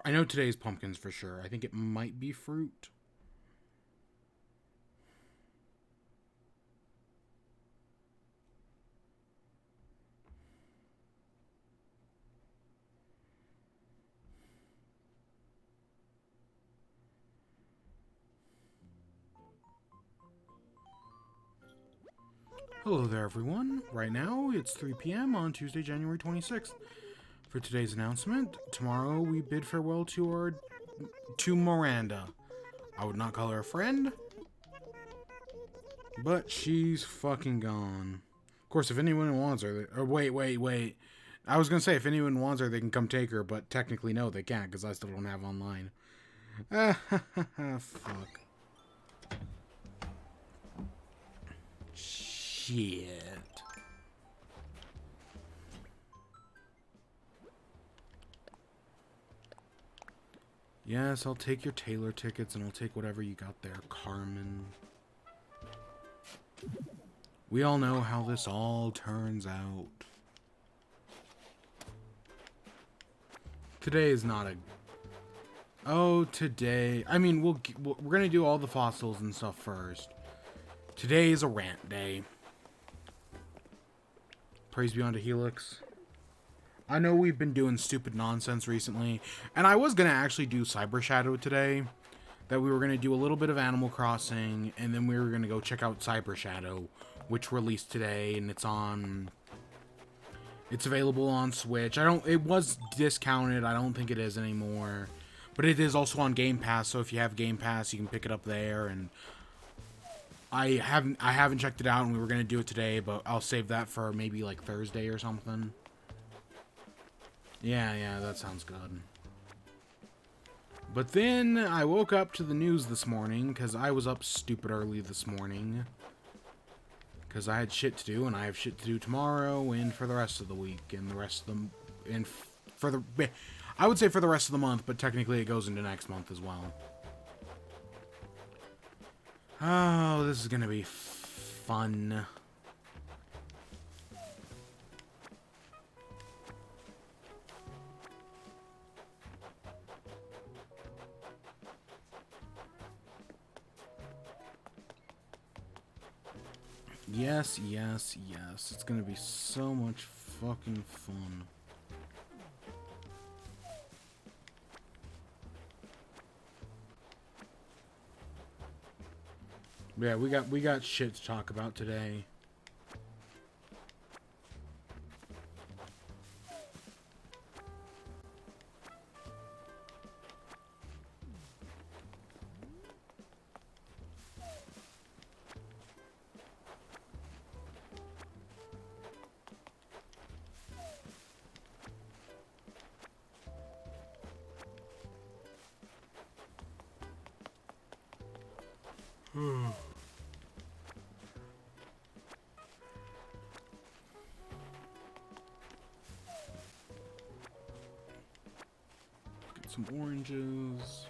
I know today's pumpkins for sure. I think it might be fruit. Hello there, everyone. Right now, it's 3 p.m. on Tuesday, January 26th. For today's announcement, tomorrow we bid farewell to Miranda. I would not call her a friend, but she's fucking gone. Of course, if anyone wants her, or wait. I was gonna say if anyone wants her, they can come take her, but technically no, they can't because I still don't have online. Fuck. Shit. Yes, I'll take your Taylor tickets and I'll take whatever you got there, Carmen. We all know how this all turns out. Today is not a... Oh, today... I mean, we're gonna do all the fossils and stuff first. Today is a rant day. Praise be unto Helix. I know we've been doing stupid nonsense recently, and I was going to actually do Cyber Shadow today, that we were going to do a little bit of Animal Crossing, and then we were going to go check out Cyber Shadow, which released today, and it's available on Switch. It was discounted, I don't think it is anymore, but it is also on Game Pass, so if you have Game Pass, you can pick it up there, and I haven't checked it out, and we were going to do it today, but I'll save that for maybe like Thursday or something. Yeah, that sounds good. But then I woke up to the news this morning, because I was up stupid early this morning. Because I had shit to do, and I have shit to do tomorrow, and for the rest of the week, and the rest of the... And for the... I would say for the rest of the month, but technically it goes into next month as well. Oh, this is gonna be fun. Yes. It's gonna be so much fucking fun. Yeah, we got shit to talk about today. Get some oranges.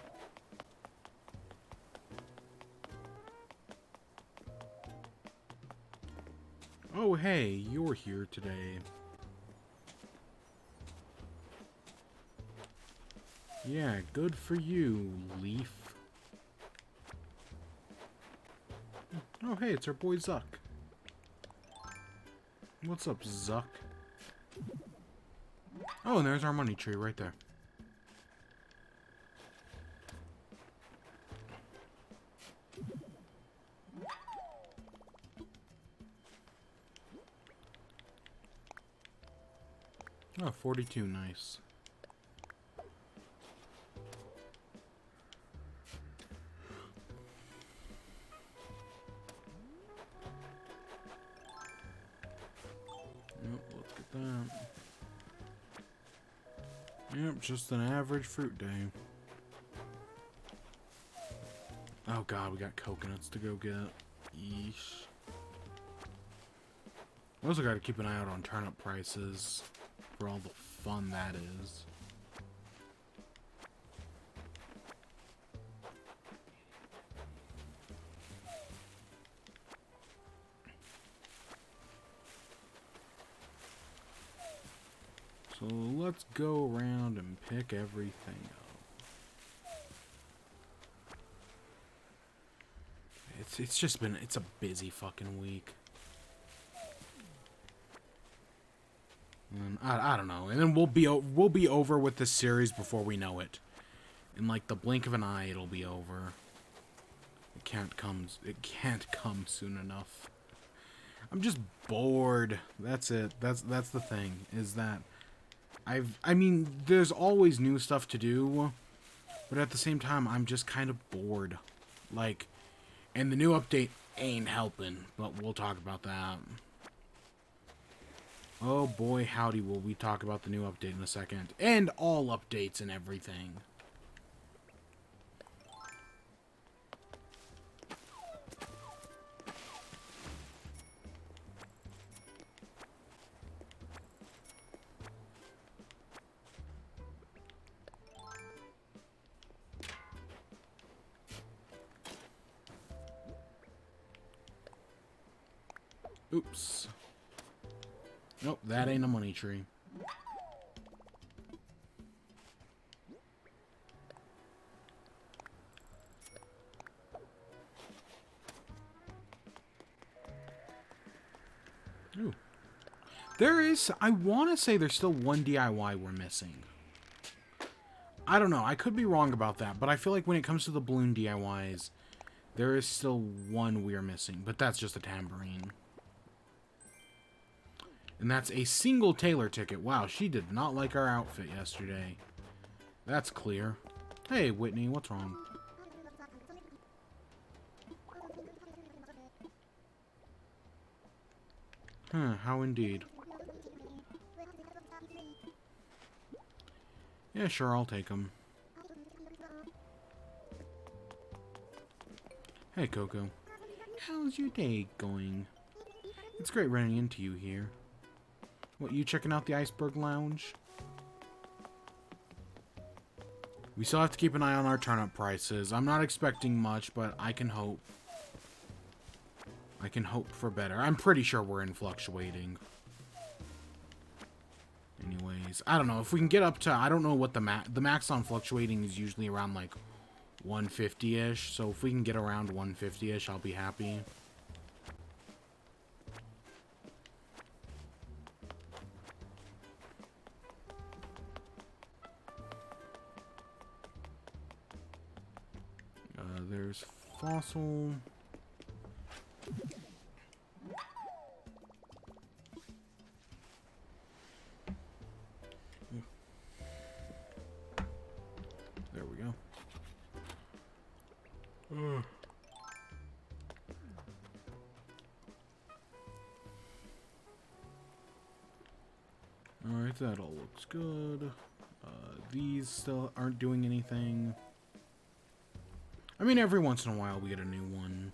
Oh, hey, you're here today. Yeah, good for you, Leaf. Oh, hey, it's our boy Zuck. What's up, Zuck? Oh, and there's our money tree right there. Oh, 42, nice. Yep, let's get that. Yep, just an average fruit day. Oh god, we got coconuts to go get. Yeesh. We also gotta keep an eye out on turnip prices, for all the fun that is. So let's go around and pick everything up. It's just been, it's a busy fucking week. And I don't know. And then we'll be over with this series before we know it. In like the blink of an eye, it'll be over. It can't come soon enough. I'm just bored. That's it. That's the thing, is that I mean, there's always new stuff to do, but at the same time, I'm just kind of bored. Like, and the new update ain't helping, but we'll talk about that. Oh boy, howdy, will we talk about the new update in a second. And all updates and everything. Oops. Nope, that ain't a money tree. Ooh. There is, I want to say there's still one DIY we're missing. I don't know, I could be wrong about that, but I feel like when it comes to the balloon DIYs, there is still one we're missing, but that's just a tambourine. And that's a single Taylor ticket. Wow, she did not like our outfit yesterday. That's clear. Hey, Whitney, what's wrong? Huh, how indeed. Yeah, sure, I'll take them. Hey, Coco. How's your day going? It's great running into you here. What, you checking out the Iceberg Lounge? We still have to keep an eye on our turnip prices. I'm not expecting much, but I can hope. I can hope for better. I'm pretty sure we're in fluctuating. Anyways, I don't know. If we can get up to, I don't know what the max on fluctuating is usually around like 150-ish. So if we can get around 150-ish, I'll be happy. There's fossil. There we go. Alright, that all looks good. These still aren't doing anything. I mean, every once in a while we get a new one.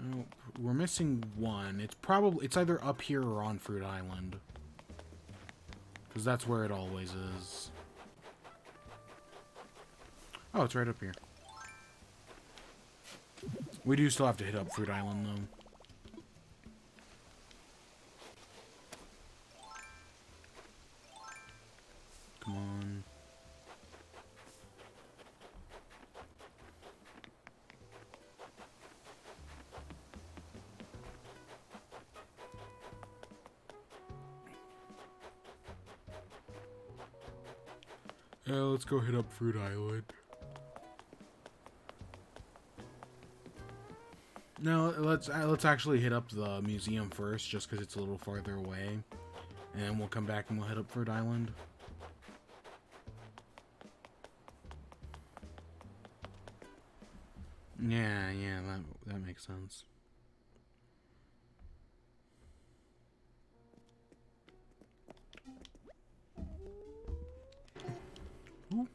Oh, we're missing one. It's either up here or on Fruit Island. Because that's where it always is. Oh, it's right up here. We do still have to hit up Fruit Island, though. Come on. Yeah, let's go hit up Fruit Island. No, let's actually hit up the museum first, just because it's a little farther away. And we'll come back and we'll hit up Fruit Island. Yeah, that makes sense. Ooh.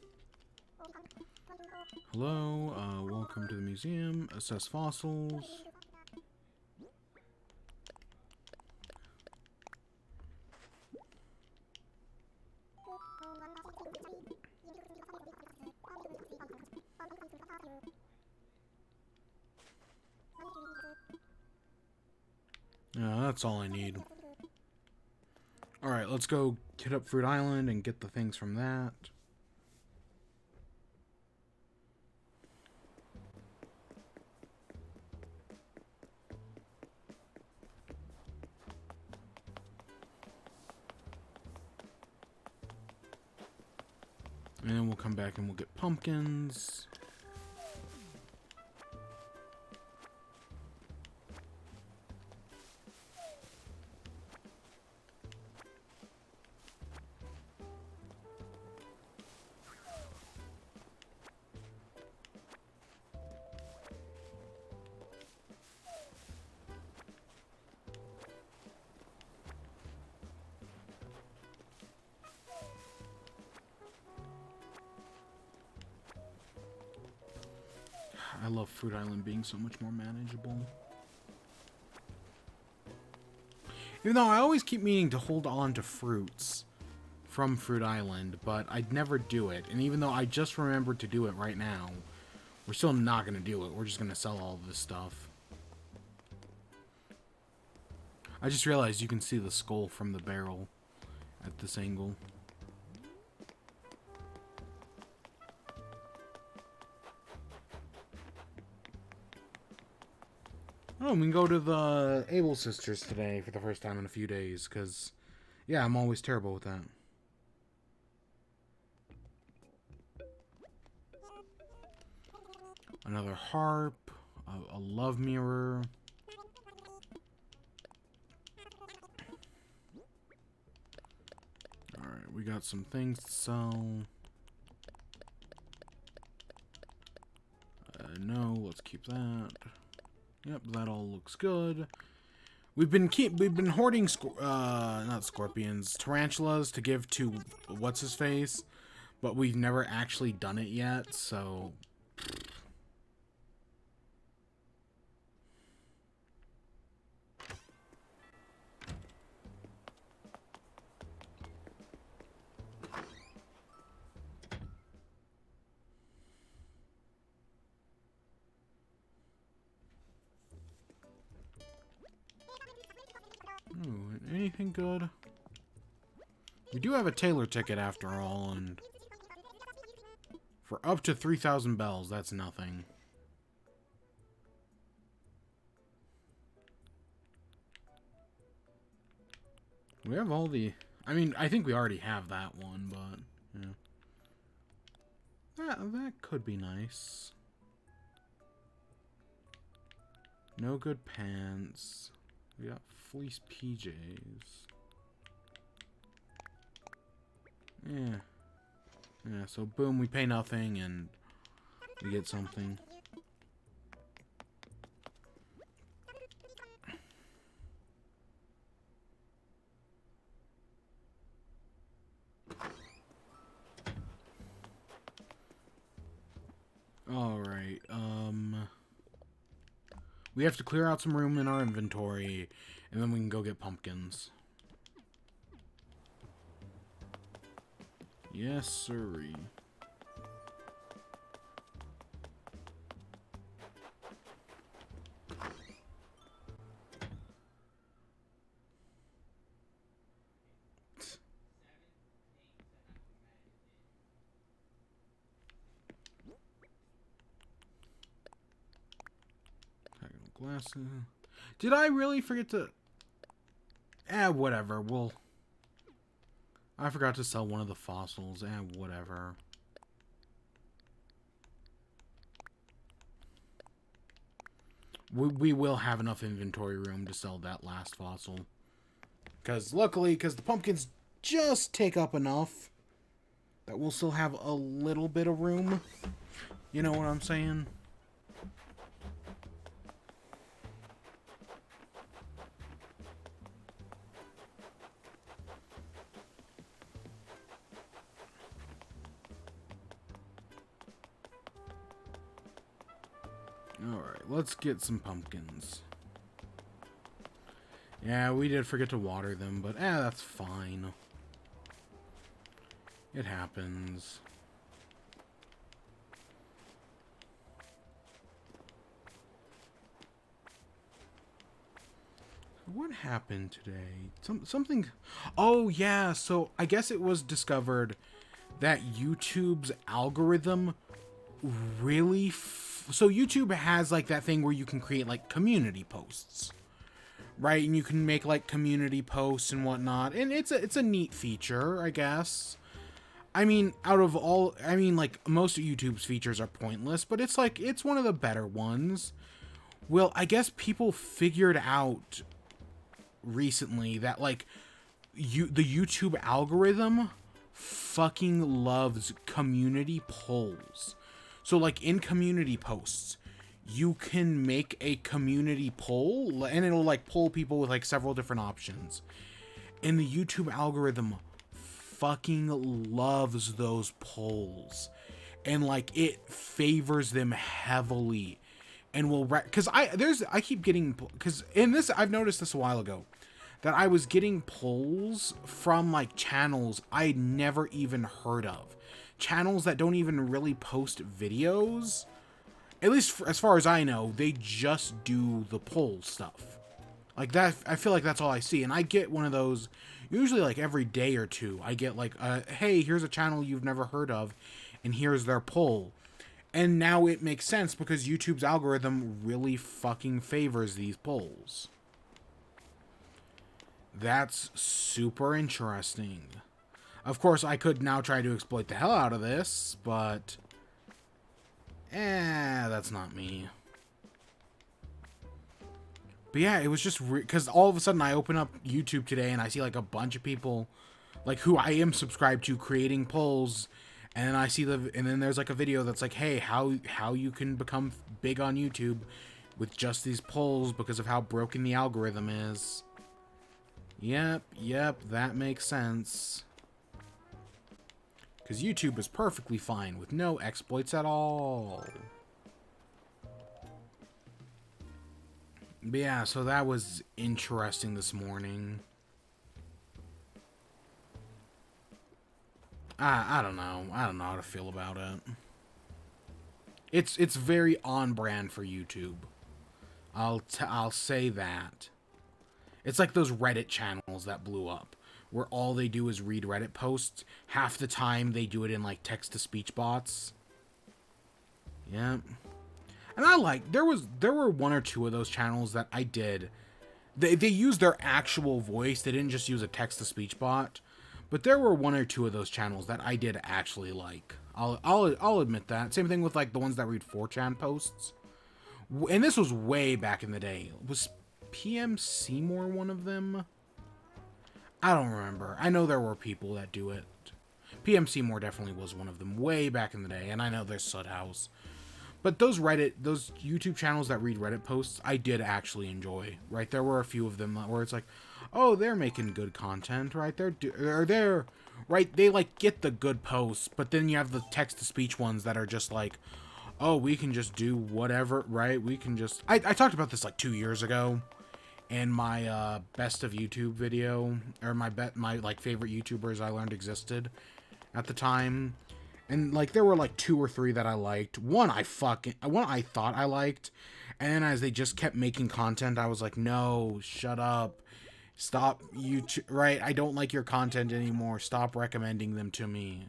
Hello, welcome to the museum. Assess fossils. that's all I need. Alright, let's go hit up Fruit Island and get the things from that. And then we'll come back and we'll get pumpkins. I love Fruit Island being so much more manageable. Even though I always keep meaning to hold on to fruits from Fruit Island, but I'd never do it. And even though I just remembered to do it right now, we're still not going to do it. We're just going to sell all of this stuff. I just realized you can see the skull from the barrel at this angle. Oh, we can go to the Able Sisters today for the first time in a few days, because, yeah, I'm always terrible with that. Another harp, a love mirror. Alright, we got some things to sell. No, let's keep that. Yep, that all looks good. We've been hoarding not scorpions, tarantulas to give to what's his face, but we've never actually done it yet, so ooh, anything good? We do have a Taylor ticket after all, and for up to 3,000 bells, that's nothing. We have all the... I mean, I think we already have that one, but, yeah. That could be nice. No good pants. We got fleece PJs. Yeah. Yeah, so boom, we pay nothing and we get something. Alright, we have to clear out some room in our inventory, and then we can go get pumpkins. Yes, sirree. Glasses. Did I really forget to... whatever. Well, I forgot to sell one of the fossils. Whatever. We will have enough inventory room to sell that last fossil. Because, luckily, because the pumpkins just take up enough that we'll still have a little bit of room. You know what I'm saying? Alright, let's get some pumpkins. Yeah, we did forget to water them, but that's fine. It happens. What happened today? Something. Oh yeah, so I guess it was discovered that YouTube's algorithm really. So YouTube has like that thing where you can create like community posts, right? And you can make like community posts and whatnot, and it's a neat feature, I guess. I mean, out of all, I mean, like most of YouTube's features are pointless, but it's like it's one of the better ones. Well, I guess people figured out recently that like the YouTube algorithm fucking loves community polls. So like in community posts, you can make a community poll and it'll like poll people with like several different options. And the YouTube algorithm fucking loves those polls. And like it favors them heavily and will because I keep getting because in this I've noticed this a while ago that I was getting polls from like channels I'd never even heard of, channels that don't even really post videos. At least as far as I know, they just do the poll stuff like that. I feel like that's all I see, and I get one of those usually like every day or two. I get like, hey, here's a channel you've never heard of, and here's their poll. And now it makes sense because YouTube's algorithm really fucking favors these polls. That's super interesting. Of course, I could now try to exploit the hell out of this, but... that's not me. But yeah, it was just... Because all of a sudden I open up YouTube today and I see like a bunch of people, like who I am subscribed to, creating polls. And then I see and then there's like a video that's like, hey, how you can become big on YouTube with just these polls because of how broken the algorithm is. Yep, that makes sense. Because YouTube is perfectly fine with no exploits at all. But yeah, so that was interesting this morning. I don't know. I don't know how to feel about it. It's very on brand for YouTube. I'll say that. It's like those Reddit channels that blew up, where all they do is read Reddit posts. Half the time they do it in like text-to-speech bots. Yeah. And I like there were one or two of those channels that I did. They used their actual voice. They didn't just use a text-to-speech bot. But there were one or two of those channels that I did actually like. I'll admit that. Same thing with like the ones that read 4chan posts. And this was way back in the day. Was PM Seymour one of them? I don't remember. I know there were people that do it. PM Seymour definitely was one of them way back in the day, and I know there's Sudhouse. But those YouTube channels that read Reddit posts, I did actually enjoy, right? There were a few of them where it's like, oh, they're making good content, right? They're right? They like get the good posts, but then you have the text-to-speech ones that are just like, oh, we can just do whatever, right? We can just... I talked about this like 2 years ago in my best of YouTube video, or my like favorite YouTubers I learned existed at the time. And like there were like 2 or 3 that I liked. One I thought I liked, and then as they just kept making content, I was like, no, shut up. Stop YouTube, right? I don't like your content anymore. Stop recommending them to me.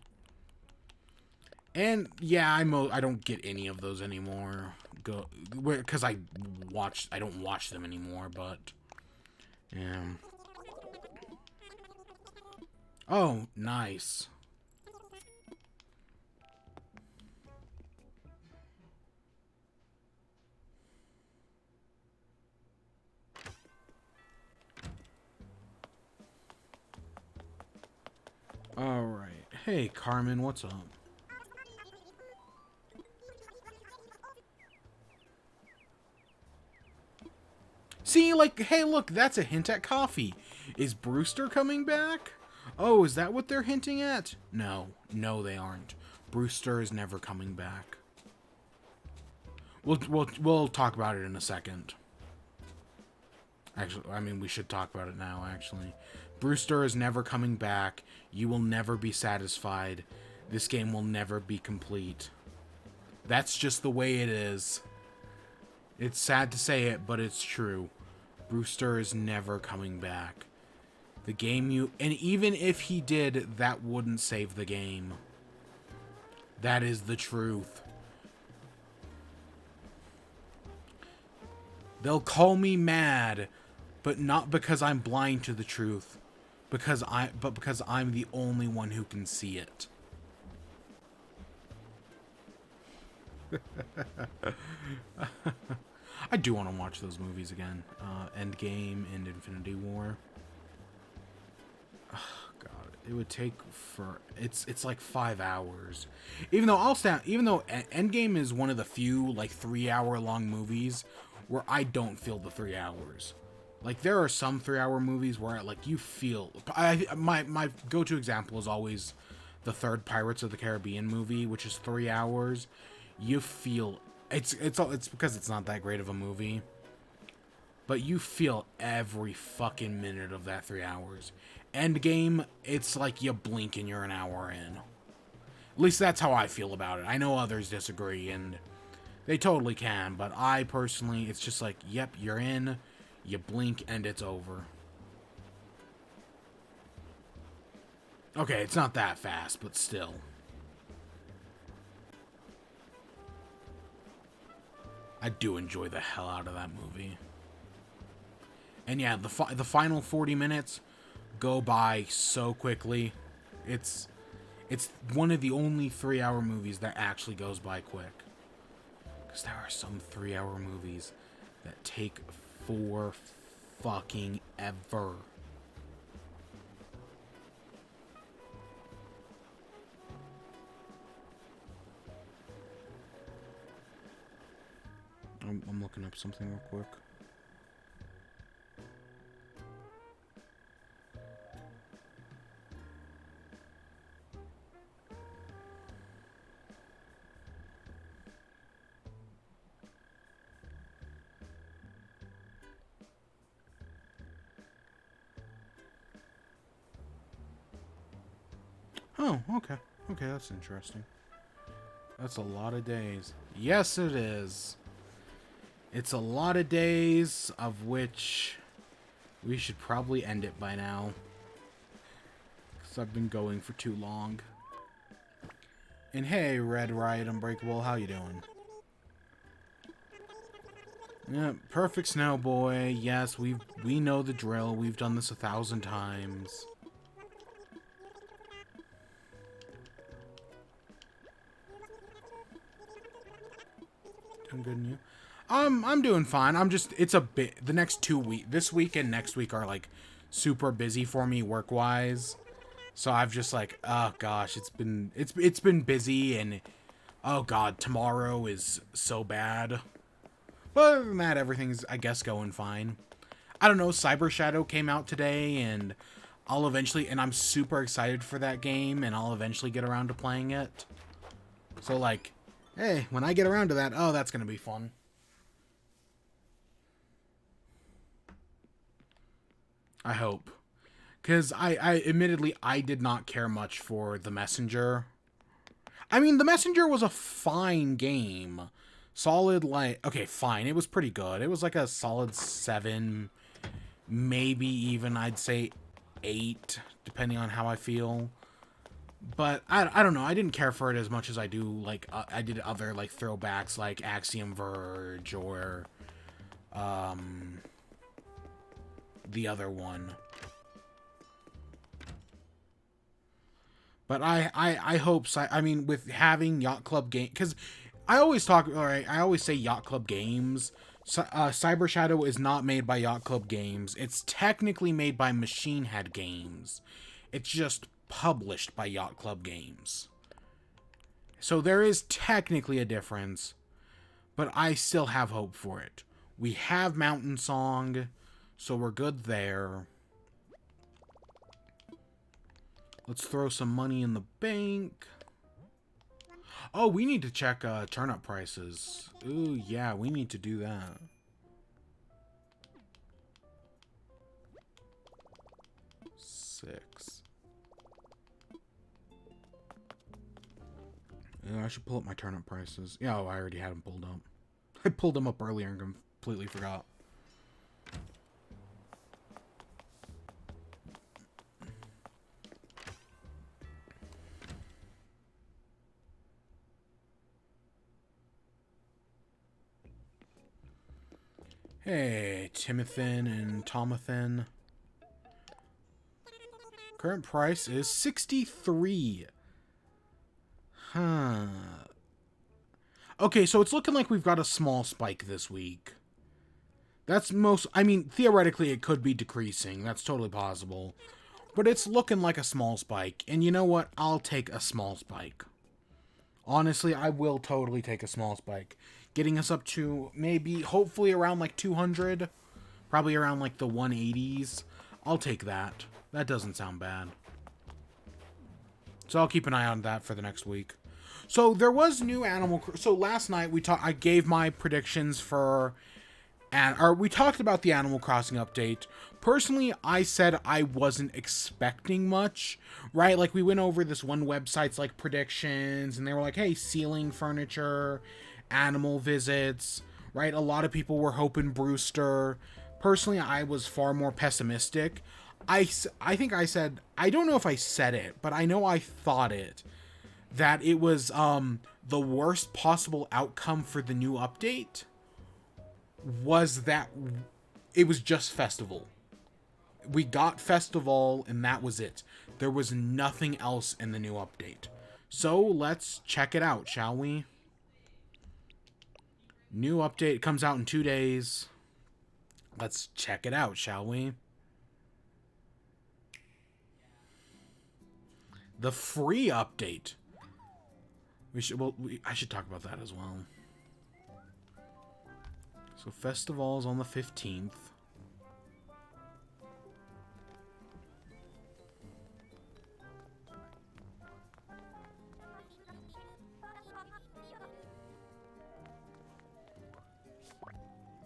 And yeah, I don't get any of those anymore. Because I don't watch them anymore, but yeah. Oh, nice. All right. Hey, Carmen, what's up? See, like, hey, look, that's a hint at coffee. Is Brewster coming back? Oh, is that what they're hinting at? No, they aren't. Brewster is never coming back. We'll talk about it in a second. Actually, I mean, we should talk about it now, actually. Brewster is never coming back. You will never be satisfied. This game will never be complete. That's just the way it is. It's sad to say it, but it's true. Brewster is never coming back. The game you... And even if he did, that wouldn't save the game. That is the truth. They'll call me mad, but not because I'm blind to the truth. Because I'm the only one who can see it. I do want to watch those movies again. Endgame and Infinity War. Oh, God, it would take for it's like 5 hours. Even though Endgame is one of the few like 3-hour long movies where I don't feel the 3 hours. Like there are some 3-hour movies where like you feel. My go-to example is always the third Pirates of the Caribbean movie, which is 3 hours. You feel it's because it's not that great of a movie, but you feel every fucking minute of that 3 hours. Endgame, it's like you blink and you're an hour in. At least that's how I feel about it. I know others disagree, and they totally can, but I personally, it's just like, yep, you're in, you blink, and it's over. Okay, it's not that fast, but still. I do enjoy the hell out of that movie. And yeah, the final 40 minutes go by so quickly. It's one of the only 3-hour movies that actually goes by quick. Because there are some 3-hour movies that take for fucking ever. I'm looking up something real quick. Oh, okay. Okay, that's interesting. That's a lot of days. Yes, it is. It's a lot of days, of which we should probably end it by now. Because I've been going for too long. And hey, Red Riot Unbreakable, how you doing? Yeah, perfect snow boy. Yes, we know the drill. We've done this 1,000 times. Doing good, and you? I'm doing fine. It's a bit, the next 2 weeks, this week and next week are like super busy for me work-wise. So I've just like, oh gosh, it's been busy, and oh god, tomorrow is so bad. But other than that, everything's, I guess, going fine. I don't know, Cyber Shadow came out today, and I'm super excited for that game, and I'll eventually get around to playing it. So like, hey, when I get around to that, oh, that's gonna be fun. I hope. Because I admittedly, I did not care much for The Messenger. I mean, The Messenger was a fine game. Solid, like, okay, fine. It was pretty good. It was like a solid 7, maybe even, I'd say, 8, depending on how I feel. But, I don't know. I didn't care for it as much as I do, like, I did other, like, throwbacks, like Axiom Verge, or, the other one. But I hope, I mean, with having Yacht Club game, because I always say Yacht Club Games. Cyber Shadow is not made by Yacht Club Games. It's technically made by Machine Head Games. It's just published by Yacht Club Games. So there is technically a difference, but I still have hope for it. We have Mountain Song, so we're good there. Let's throw some money in the bank. Oh, we need to check turnip prices. Ooh, yeah, we need to do that. $6. Yeah, I should pull up my turnip prices. Yeah, oh, I already had them pulled up. I pulled them up earlier and completely forgot. Hey, Timothin and Tomathan. Current price is 63. Huh. Okay, so it's looking like we've got a small spike this week. That's most... I mean, theoretically, it could be decreasing. That's totally possible. But it's looking like a small spike. And you know what? I'll take a small spike. Honestly, I will totally take a small spike. Getting us up to maybe, hopefully around like 200. Probably around like the 180s. I'll take that. That doesn't sound bad. So I'll keep an eye on that for the next week. So there was new Animal... So last night I gave my predictions for... we talked about the Animal Crossing update. Personally, I said I wasn't expecting much, right? Like, we went over this one website's, like, predictions, and they were like, hey, ceiling furniture, animal visits, right? A lot of people were hoping Brewster. Personally, I was far more pessimistic. I think I said, I don't know if I said it, but I know I thought it, that it was the worst possible outcome for the new update was that it was just Festival. We got Festival, and that was it. There was nothing else in the new update. So let's check it out, shall we? New update comes out in 2 days. Let's check it out, shall we? The free update. I should talk about that as well. So Festival's on the 15th.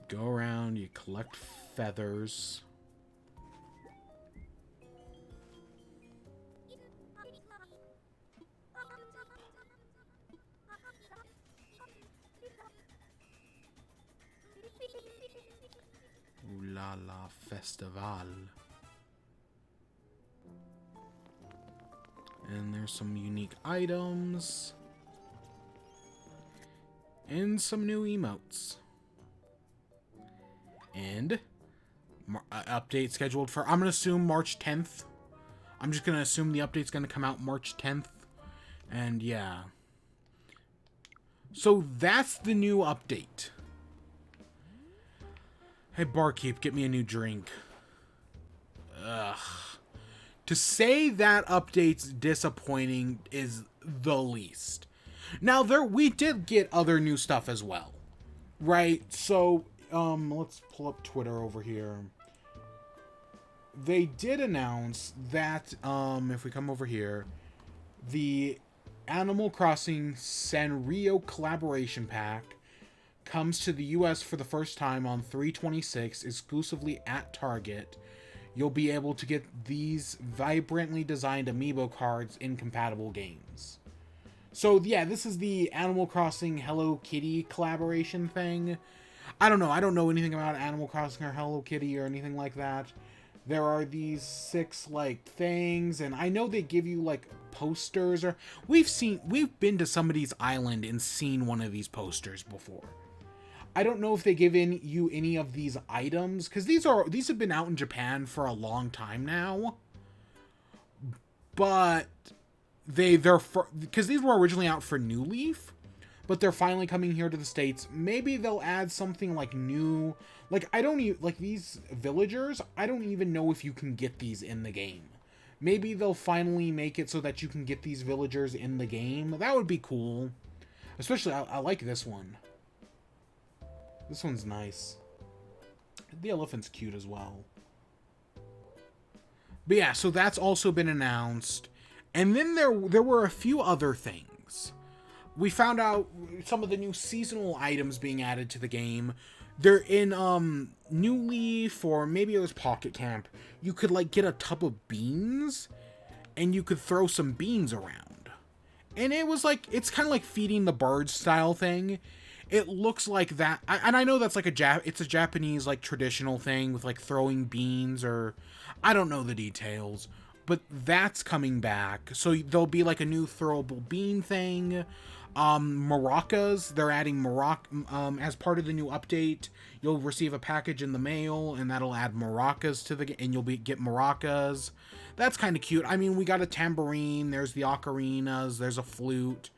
Go around, you collect feathers. Ooh la la festival. And there's some unique items. And some new emotes. And update scheduled for, I'm going to assume March 10th. I'm just going to assume the update's going to come out March 10th. And yeah. So that's the new update. Hey, barkeep, get me a new drink. Ugh. To say that update's disappointing is the least. Now, we did get other new stuff as well. Right? So, let's pull up Twitter over here. They did announce that, if we come over here, the Animal Crossing Sanrio Collaboration Pack comes to the US for the first time on 3/26, exclusively at Target. You'll be able to get these vibrantly designed amiibo cards in compatible games. So, yeah, this is the Animal Crossing Hello Kitty collaboration thing. I don't know anything about Animal Crossing or Hello Kitty or anything like that. There are these 6, like, things, and I know they give you, like, posters, or we've been to somebody's island and seen one of these posters before. I don't know if they give you any of these items, because these have been out in Japan for a long time now. But because these were originally out for New Leaf, but they're finally coming here to the States. Maybe they'll add something like new, like these villagers. I don't even know if you can get these in the game. Maybe they'll finally make it so that you can get these villagers in the game. That would be cool. Especially, I like this one. This one's nice. The elephant's cute as well. But yeah, so that's also been announced. And then there were a few other things. We found out some of the new seasonal items being added to the game. They're in New Leaf, or maybe it was Pocket Camp. You could like get a tub of beans and you could throw some beans around. And it was like, it's kind of like feeding the birds style thing. It looks like that, and I know that's like it's a Japanese like traditional thing with like throwing beans, or I don't know the details, but that's coming back. So there'll be like a new throwable bean thing. Maracas, they're adding as part of the new update. You'll receive a package in the mail, and that'll add maracas to the game, and get maracas. That's kind of cute. I mean, we got a tambourine, there's the ocarinas, there's a flute.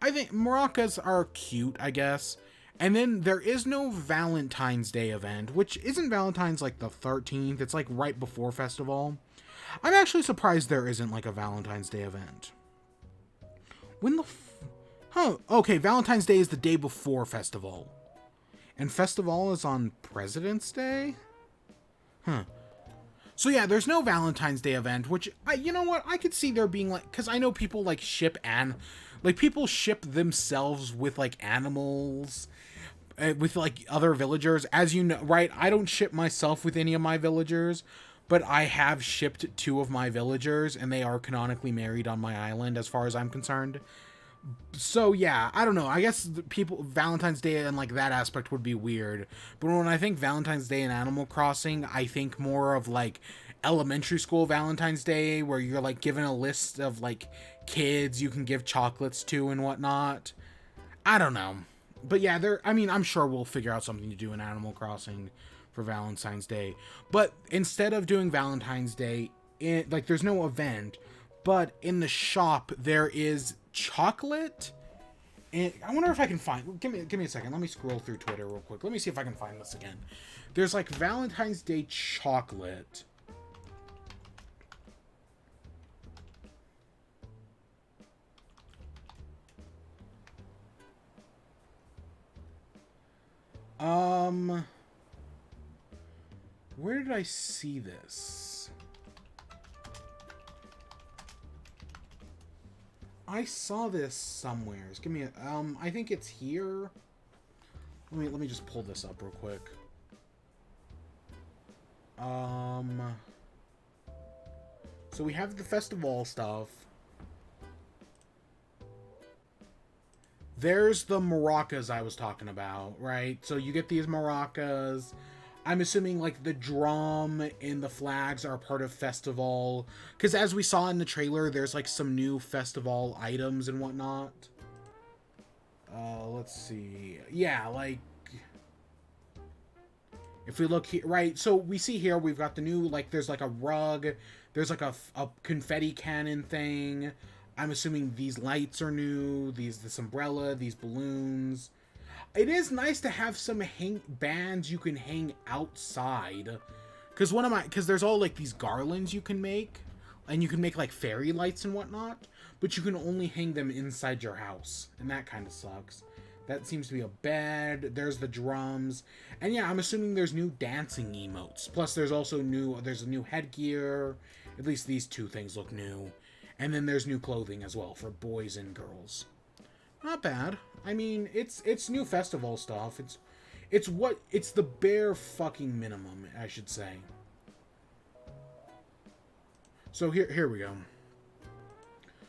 I think maracas are cute, I guess. And then there is no Valentine's Day event, which isn't Valentine's like the 13th. It's like right before Festival. I'm actually surprised there isn't like a Valentine's Day event. When the okay, Valentine's Day is the day before Festival. And Festival is on President's Day? Huh. So yeah, there's no Valentine's Day event, which, you know what, I could see there being like, because I know people like people ship themselves with like animals, with like other villagers, as you know, right? I don't ship myself with any of my villagers, but I have shipped 2 of my villagers, and they are canonically married on my island, as far as I'm concerned. So yeah, I don't know. I guess Valentine's Day and like that aspect would be weird. But when I think Valentine's Day in Animal Crossing, I think more of like elementary school Valentine's Day, where you're like given a list of like kids you can give chocolates to and whatnot. I don't know. But yeah, I'm sure we'll figure out something to do in Animal Crossing for Valentine's Day. But instead of doing Valentine's Day, there's no event, but in the shop there is chocolate, and I wonder if I can find. Give me a second. Let me scroll through Twitter real quick. Let me see if I can find this again. There's like Valentine's Day chocolate. Where did I see this? I saw this somewhere. Give me I think it's here. Let me just pull this up real quick. So we have the festival stuff. There's the maracas I was talking about, right? So you get these maracas. I'm assuming like the drum and the flags are part of Festival, because as we saw in the trailer, there's like some new Festival items and whatnot. Let's see. Yeah, like if we look here, right? So we see here we've got the new, like there's like a rug, there's like a confetti cannon thing. I'm assuming these lights are new. This umbrella, these balloons. It is nice to have some bands you can hang outside, because there's all like these garlands you can make, and you can make like fairy lights and whatnot, but you can only hang them inside your house, and that kind of sucks. That seems to be a bed. There's the drums, and yeah, I'm assuming there's new dancing emotes. Plus, there's a new headgear. At least these 2 things look new, and then there's new clothing as well for boys and girls. Not bad. I mean, it's new festival stuff. It's the bare fucking minimum, I should say. So here we go.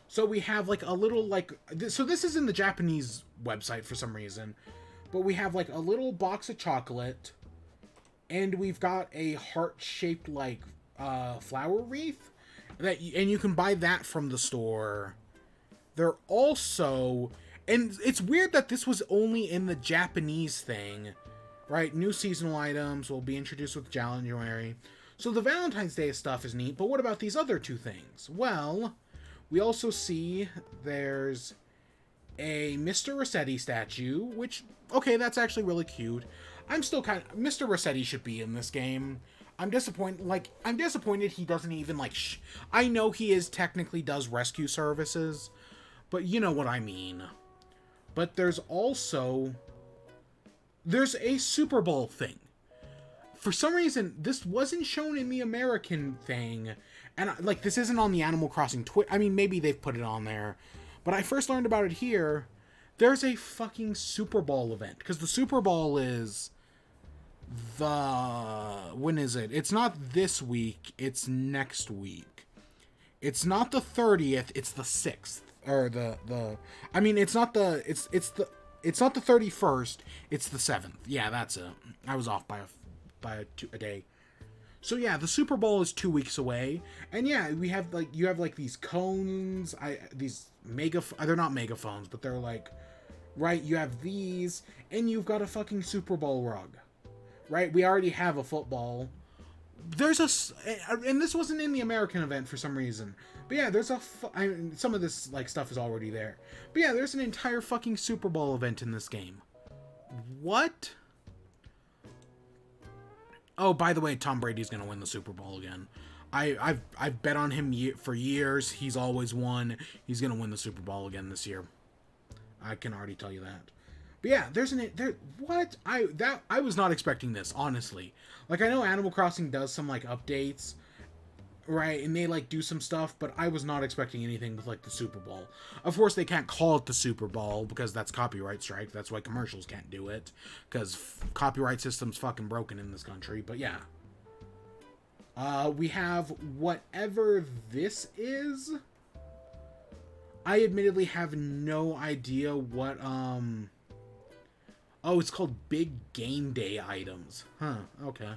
So we have like a little so this is in the Japanese website for some reason, but we have like a little box of chocolate, and we've got a heart-shaped like flower wreath and you can buy that from the store. They're also, and it's weird that this was only in the Japanese thing, right? New seasonal items will be introduced with January. So the Valentine's Day stuff is neat, but what about these other 2 things? Well, we also see there's a Mr. Rossetti statue, which, okay, that's actually really cute. I'm still Mr. Rossetti should be in this game. I'm disappointed he doesn't even, I know he technically does rescue services, but you know what I mean. But there's a Super Bowl thing. For some reason, this wasn't shown in the American thing, and, this isn't on the Animal Crossing I mean, maybe they've put it on there, but I first learned about it here. There's a fucking Super Bowl event, because the Super Bowl is when is it? It's not this week, it's next week. It's not the 30th, it's the 6th. Or I mean, it's not the 31st, it's the 7th. Yeah, that's it. I was off by a day. So yeah, the Super Bowl is 2 weeks away, and yeah, we have like you have like these cones, these they're not megaphones, but they're like, right? You have these, and you've got a fucking Super Bowl rug, right? We already have a football. There's and this wasn't in the American event for some reason, but yeah, some of this like stuff is already there, but yeah, there's an entire fucking Super Bowl event in this game. What? Oh, by the way, Tom Brady's gonna win the Super Bowl again. I've bet on him for years. He's always won. He's gonna win the Super Bowl again this year. I can already tell you that. But yeah, what I was not expecting this, honestly. Like, I know Animal Crossing does some like updates, right, and they like do some stuff, but I was not expecting anything with like the Super Bowl. Of course, they can't call it the Super Bowl because that's copyright strike. That's why commercials can't do it, because copyright system's fucking broken in this country. But yeah, we have whatever this is. I admittedly have no idea what oh, it's called Big Game Day items. Huh, okay.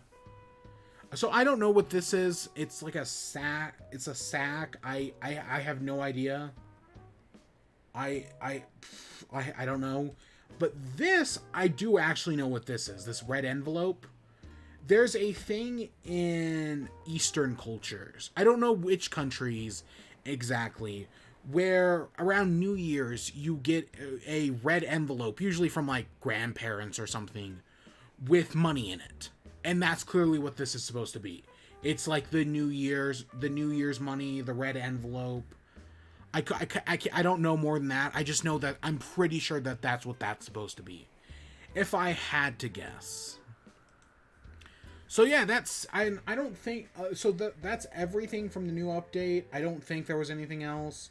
So I don't know what this is. It's like a sack. It's a sack. I have no idea. I don't know. But this, I do actually know what this is. This red envelope. There's a thing in Eastern cultures. I don't know which countries exactly, where around New Year's you get a red envelope, usually from like grandparents or something, with money in it. And that's clearly what this is supposed to be. It's like the New Year's money, the red envelope. I don't know more than that. I just know that I'm pretty sure that that's what that's supposed to be, if I had to guess. So yeah, I don't think so. That's everything from the new update. I don't think there was anything else.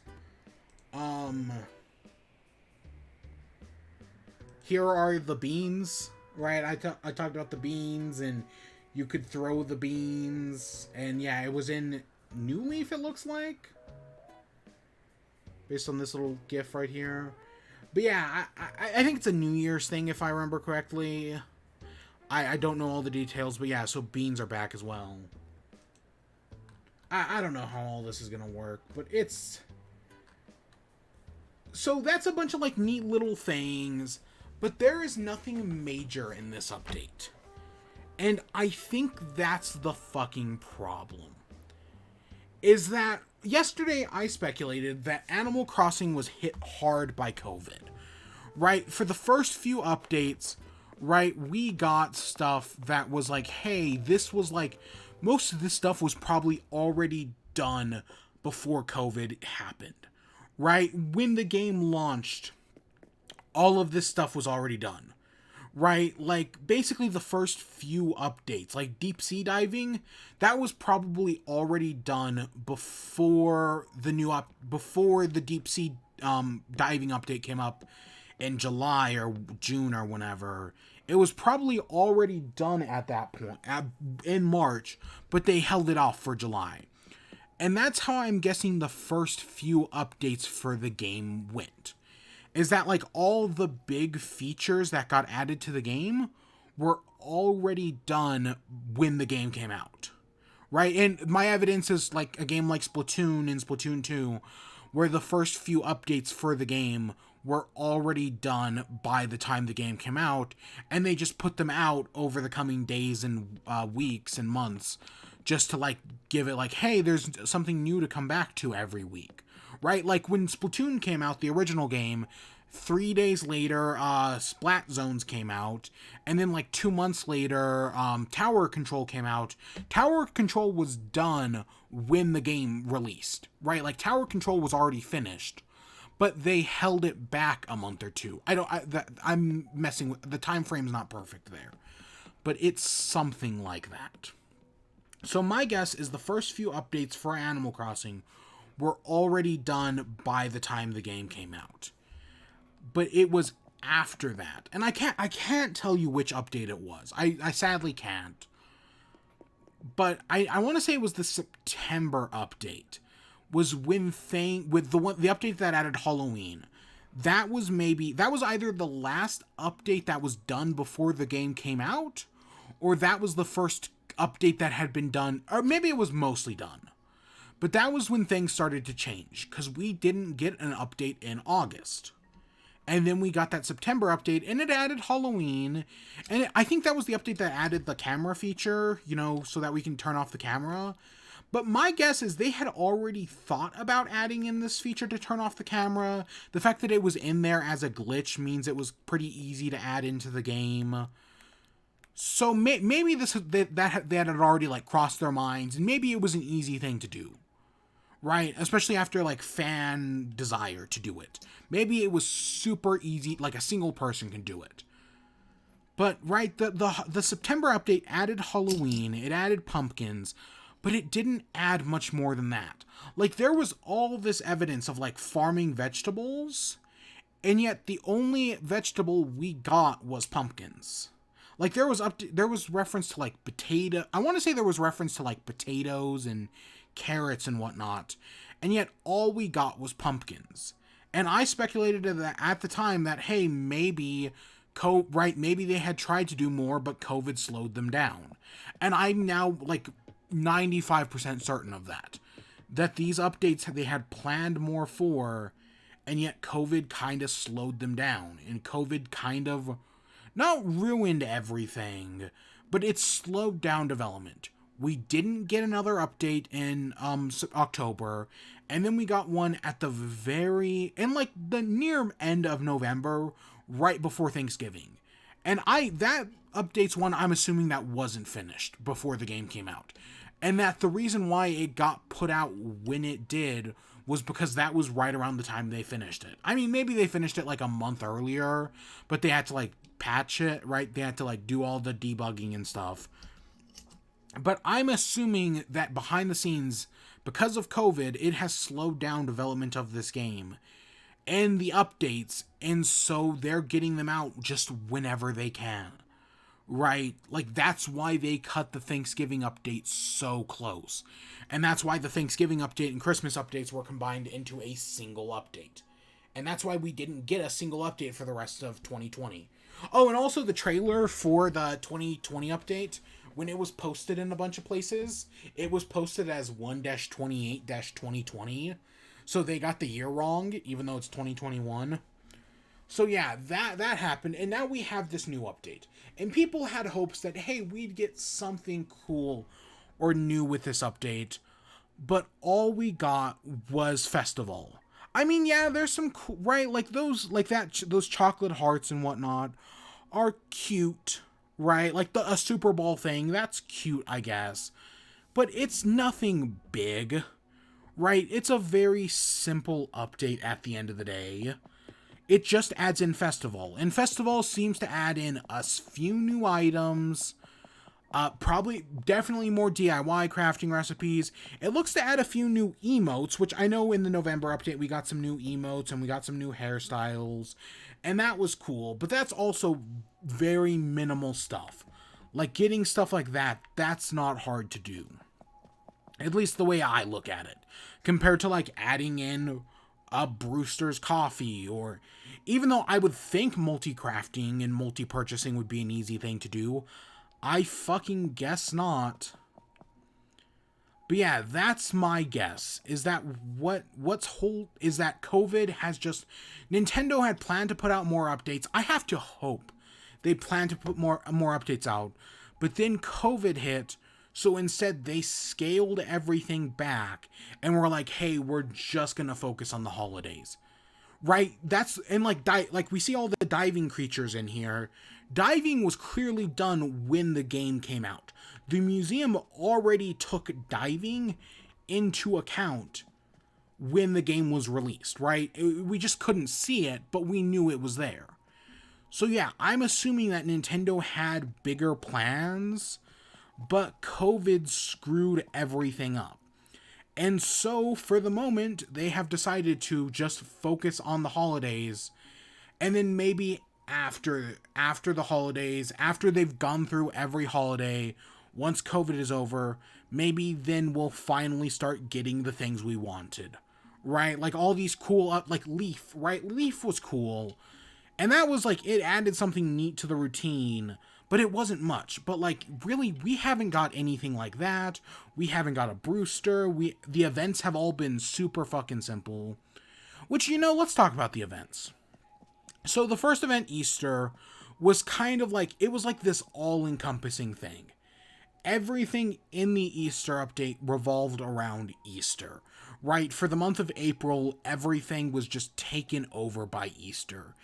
Here are the beans. Right, I talked about the beans, and you could throw the beans, and yeah, it was in New Leaf, it looks like, based on this little gif right here. But yeah, I think it's a New Year's thing, if I remember correctly. I don't know all the details, but yeah, so beans are back as well. I don't know how all this is gonna work, but it's... So that's a bunch of, like, neat little things. But there is nothing major in this update. And I think that's the fucking problem. Is that yesterday I speculated that Animal Crossing was hit hard by COVID. Right? For the first few updates, right, we got stuff that was like, hey, this was like, most of this stuff was probably already done before COVID happened. Right? When the game launched, all of this stuff was already done, right? Like, basically the first few updates, like deep sea diving, that was probably already done before before the deep sea diving update came up in July or June or whenever. It was probably already done at that point, in March, but they held it off for July. And that's how I'm guessing the first few updates for the game went. Is that, like, all the big features that got added to the game were already done when the game came out, right? And my evidence is, like, a game like Splatoon and Splatoon 2, where the first few updates for the game were already done by the time the game came out, and they just put them out over the coming days and weeks and months, just to, like, give it, like, hey, there's something new to come back to every week. Right? Like, when Splatoon came out, the original game, 3 days later, Splat Zones came out, and then, like, 2 months later, Tower Control came out. Tower Control was done when the game released, right? Like, Tower Control was already finished, but they held it back a month or two. I'm messing with, the time frame's not perfect there, but it's something like that. So my guess is the first few updates for Animal Crossing were already done by the time the game came out. But it was after that. And I can't tell you which update it was. I sadly can't. But I want to say it was the September update. Was when the update that added Halloween. That was either the last update that was done before the game came out, or that was the first update that had been done, or maybe it was mostly done. But that was when things started to change, because we didn't get an update in August. And then we got that September update, and it added Halloween. And I think that was the update that added the camera feature, so that we can turn off the camera. But my guess is they had already thought about adding in this feature to turn off the camera. The fact that it was in there as a glitch means it was pretty easy to add into the game. So maybe that had already crossed their minds, and maybe it was an easy thing to do. Right? Especially after fan desire to do it. Maybe it was super easy, a single person can do it. But right, the September update added Halloween, it added pumpkins, but it didn't add much more than that. There was all this evidence of farming vegetables, and yet the only vegetable we got was pumpkins. There was reference to potato. I want to say there was reference to potatoes and carrots and whatnot, and yet all we got was pumpkins. And I speculated that at the time that, hey, maybe they had tried to do more, but COVID slowed them down. And I'm now 95% certain of that these updates they had planned more for, and yet COVID kind of slowed them down, and COVID kind of not ruined everything, but it slowed down development. We didn't get another update in October, and then we got one at the the near end of November, right before Thanksgiving. And that update's one, I'm assuming that wasn't finished before the game came out. And that the reason why it got put out when it did was because that was right around the time they finished it. I mean, maybe they finished it a month earlier, but they had to patch it, right? They had to do all the debugging and stuff. But I'm assuming that behind the scenes, because of COVID, it has slowed down development of this game and the updates, and so they're getting them out just whenever they can, right? That's why they cut the Thanksgiving update so close. And that's why the Thanksgiving update and Christmas updates were combined into a single update. And that's why we didn't get a single update for the rest of 2020. Oh, and also the trailer for the 2020 update, when it was posted in a bunch of places, it was posted as 1-28-2020. So they got the year wrong, even though it's 2021. So yeah, that happened, and now we have this new update. And people had hopes that, hey, we'd get something cool or new with this update, but all we got was Festival. I mean, yeah, there's some cool, right? Those chocolate hearts and whatnot are cute, right? A Super Bowl thing, that's cute, I guess. But it's nothing big, right? It's a very simple update at the end of the day. It just adds in Festival. And Festival seems to add in a few new items. Definitely more DIY crafting recipes. It looks to add a few new emotes, which I know in the November update we got some new emotes and we got some new hairstyles. And that was cool. But that's also very minimal stuff. Getting stuff like that, that's not hard to do. At least the way I look at it. Compared to adding in a Brewster's coffee, or even though I would think multi-crafting and multi-purchasing would be an easy thing to do, I fucking guess not. But yeah, that's my guess, is that is that COVID has just, Nintendo had planned to put out more updates. I have to hope they plan to put more updates out, but then COVID hit. So instead, they scaled everything back and were like, hey, we're just going to focus on the holidays. Right? And we see all the diving creatures in here. Diving was clearly done when the game came out. The museum already took diving into account when the game was released, right? We just couldn't see it, but we knew it was there. So yeah, I'm assuming that Nintendo had bigger plans, but COVID screwed everything up. And so, for the moment, they have decided to just focus on the holidays. And then maybe after the holidays, after they've gone through every holiday, once COVID is over, maybe then we'll finally start getting the things we wanted. Right? All these cool, Leaf, right? Leaf was cool. And that was, it added something neat to the routine. but it wasn't much. But like, really, we haven't got anything like that. We haven't got a Brewster. The events have all been super fucking simple. Which, let's talk about the events. So the first event, Easter, was kind of like, it was like this all-encompassing thing. Everything in the Easter update revolved around Easter, right? For the month of April, everything was just taken over by Easter.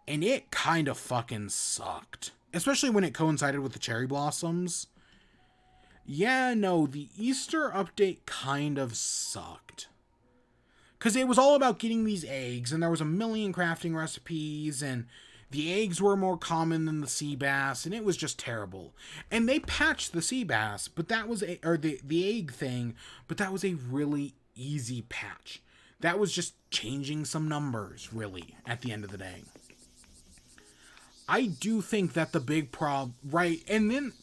And it kind of fucking sucked. Especially when it coincided with the cherry blossoms. Yeah, no, the Easter update kind of sucked. Because it was all about getting these eggs, and there was a million crafting recipes, and the eggs were more common than the sea bass, and it was just terrible. And they patched the sea bass, but that was the egg thing, but that was a really easy patch. That was just changing some numbers, really, at the end of the day. I do think that the big problem, right, and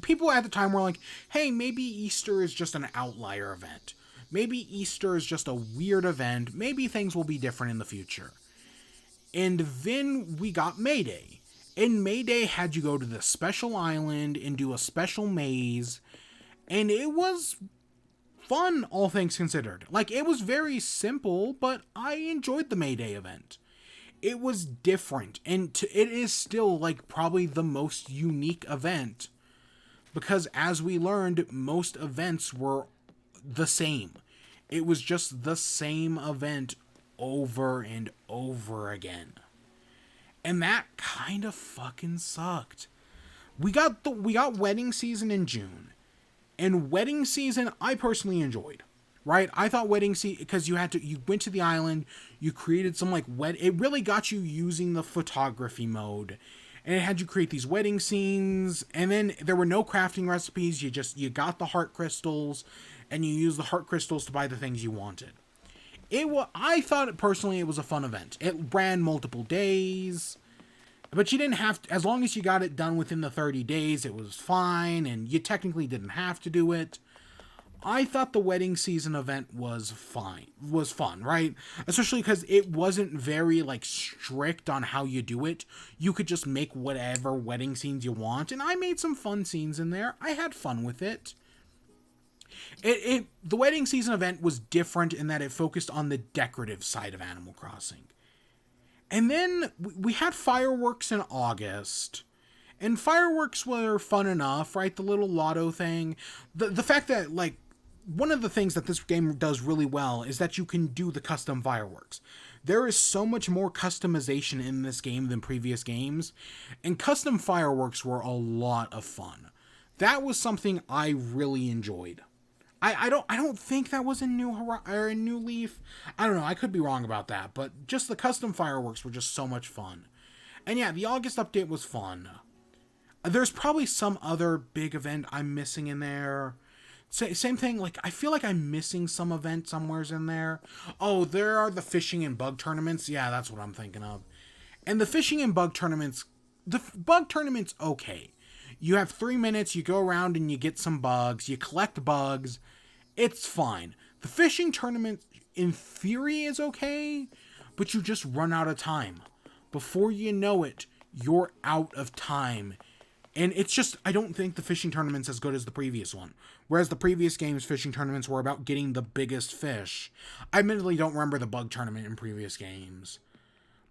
people at the time were like, hey, maybe Easter is just an outlier event. Maybe Easter is just a weird event. Maybe things will be different in the future. And then we got May Day. And May Day had you go to the special island and do a special maze. And it was fun, all things considered. Like, it was very simple, but I enjoyed the May Day event. It was different. And it is still, like, probably the most unique event. Because as we learned, most events were the same. It was just the same event over and over again. And that kind of fucking sucked. We got wedding season in June. And wedding season I personally enjoyed. Right? I thought wedding season, because you went to the island, you created some it really got you using the photography mode. And it had you create these wedding scenes, and then there were no crafting recipes, you got the heart crystals, and you used the heart crystals to buy the things you wanted. I thought personally it was a fun event. It ran multiple days, but you didn't have to, as long as you got it done within the 30 days, it was fine, and you technically didn't have to do it. I thought the wedding season event was fun, right? Especially because it wasn't very, strict on how you do it. You could just make whatever wedding scenes you want, and I made some fun scenes in there. I had fun with it. The wedding season event was different in that it focused on the decorative side of Animal Crossing. And then we had fireworks in August. And fireworks were fun enough, right? The little lotto thing. The fact that, one of the things that this game does really well is that you can do the custom fireworks. There is so much more customization in this game than previous games, and custom fireworks were a lot of fun. That was something I really enjoyed. I don't think that was in New Leaf. I don't know, I could be wrong about that, but just the custom fireworks were just so much fun. And yeah, the August update was fun. There's probably some other big event I'm missing in there. Same thing, I feel like I'm missing some event somewheres in there. Oh, there are the fishing and bug tournaments. Yeah, that's what I'm thinking of. And the fishing and bug tournaments, okay. You have 3 minutes, you go around and you get some bugs, you collect bugs. It's fine. The fishing tournament, in theory, is okay, but you just run out of time. Before you know it, you're out of time. And it's just, I don't think the fishing tournament's as good as the previous one. Whereas the previous game's fishing tournaments were about getting the biggest fish. I admittedly don't remember the bug tournament in previous games.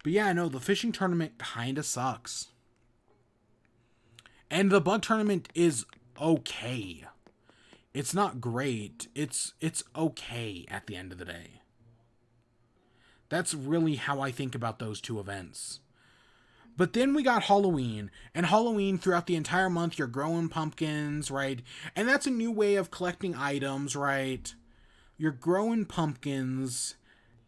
But yeah, no, the fishing tournament kinda sucks. And the bug tournament is okay. It's not great. It's okay at the end of the day. That's really how I think about those two events. But then we got Halloween, and Halloween, throughout the entire month, you're growing pumpkins, right? And that's a new way of collecting items, right? You're growing pumpkins,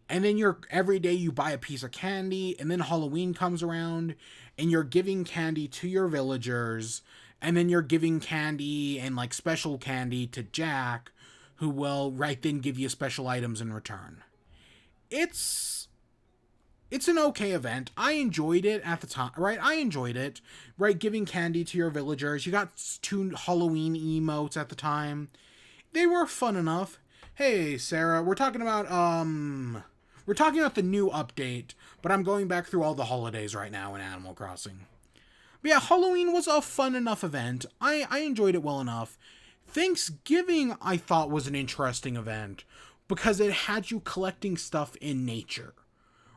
and then every day you buy a piece of candy, and then Halloween comes around, and you're giving candy to your villagers, and then you're giving candy and, special candy to Jack, who will, right then, give you special items in return. It's an okay event. I enjoyed it at the time, right? I enjoyed it, right? Giving candy to your villagers. You got 2 Halloween emotes at the time. They were fun enough. Hey, Sarah, we're talking about the new update, but I'm going back through all the holidays right now in Animal Crossing. But yeah, Halloween was a fun enough event. I enjoyed it well enough. Thanksgiving, I thought, was an interesting event because it had you collecting stuff in nature,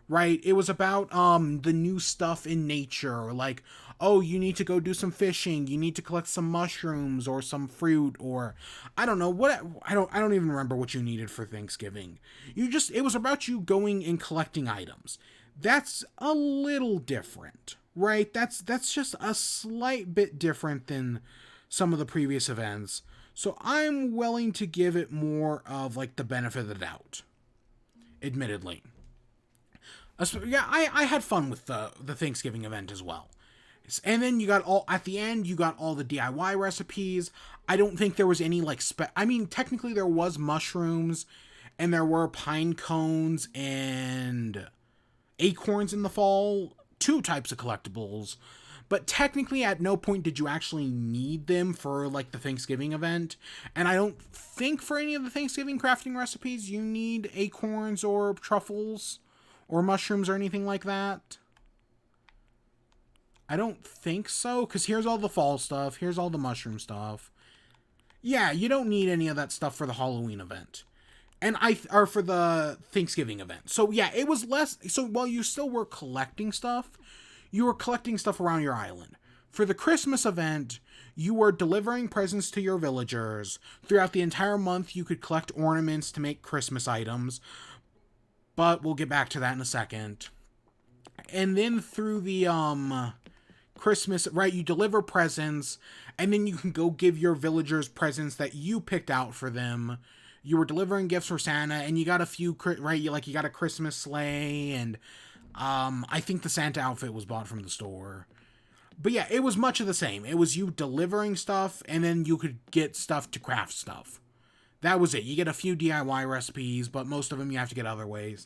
right? It was about the new stuff in nature, like, oh, you need to go do some fishing, you need to collect some mushrooms or some fruit, or I don't know what, I don't even remember what you needed for Thanksgiving. It was about you going and collecting items. That's a little different, right? That's just a slight bit different than some of the previous events. So I'm willing to give it more of like the benefit of the doubt, admittedly. Yeah, I had fun with the Thanksgiving event as well. And then you got at the end, you got all the DIY recipes. I don't think there was any like, I mean, technically there was mushrooms and there were pine cones and acorns in the fall, two types of collectibles. But technically at no point did you actually need them for like the Thanksgiving event. And I don't think for any of the Thanksgiving crafting recipes you need acorns or truffles or mushrooms or anything like that. I don't think so, because here's all the fall stuff, here's all the mushroom stuff. Yeah, you don't need any of that stuff for the Halloween event. Or for the Thanksgiving event. So yeah, it was less, so while you still were collecting stuff, you were collecting stuff around your island. For the Christmas event, you were delivering presents to your villagers. Throughout the entire month, you could collect ornaments to make Christmas items, but we'll get back to that in a second. And then through the, Christmas, right, you deliver presents, and then you can go give your villagers presents that you picked out for them. You were delivering gifts for Santa, and you got a few, right, you got a Christmas sleigh, and, I think the Santa outfit was bought from the store. But yeah, it was much of the same. It was you delivering stuff, and then you could get stuff to craft stuff. That was it. You get a few DIY recipes, but most of them you have to get other ways.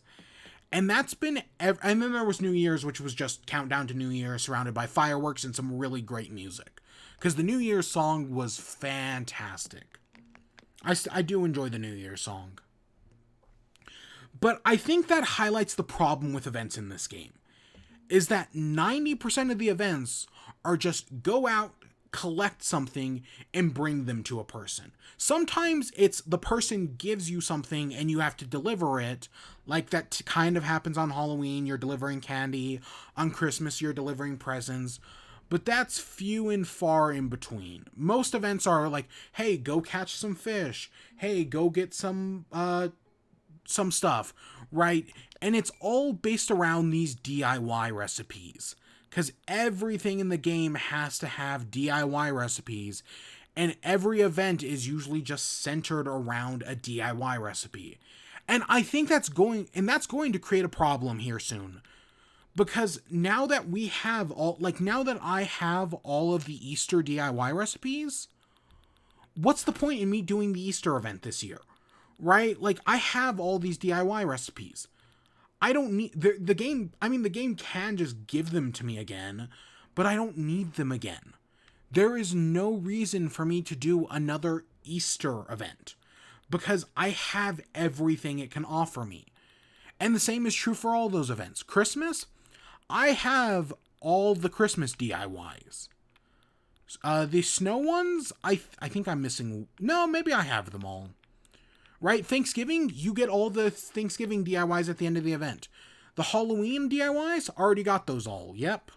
And that's been, and then there was New Year's, which was just countdown to New Year, surrounded by fireworks and some really great music. Because the New Year's song was fantastic. I do enjoy the New Year's song. But I think that highlights the problem with events in this game. Is that 90% of the events are just go out, collect something, and bring them to a person. Sometimes it's the person gives you something and you have to deliver it, like that kind of happens on Halloween, you're delivering candy, on Christmas you're delivering presents, but that's few and far in between. Most events are like, hey, go catch some fish, hey, go get some stuff, right? And it's all based around these DIY recipes. Because everything in the game has to have DIY recipes, and every event is usually just centered around a DIY recipe. And I think that's going to create a problem here soon. Because now that now that I have all of the Easter DIY recipes, what's the point in me doing the Easter event this year? Right? Like, I have all these DIY recipes. I don't need the game. I mean, the game can just give them to me again, but I don't need them again. There is no reason for me to do another Easter event because I have everything it can offer me. And the same is true for all those events. Christmas, I have all the Christmas DIYs. The snow ones, I think I'm missing. No, maybe I have them all. Right? Thanksgiving, you get all the Thanksgiving DIYs at the end of the event. The Halloween DIYs, already got those all. Yep.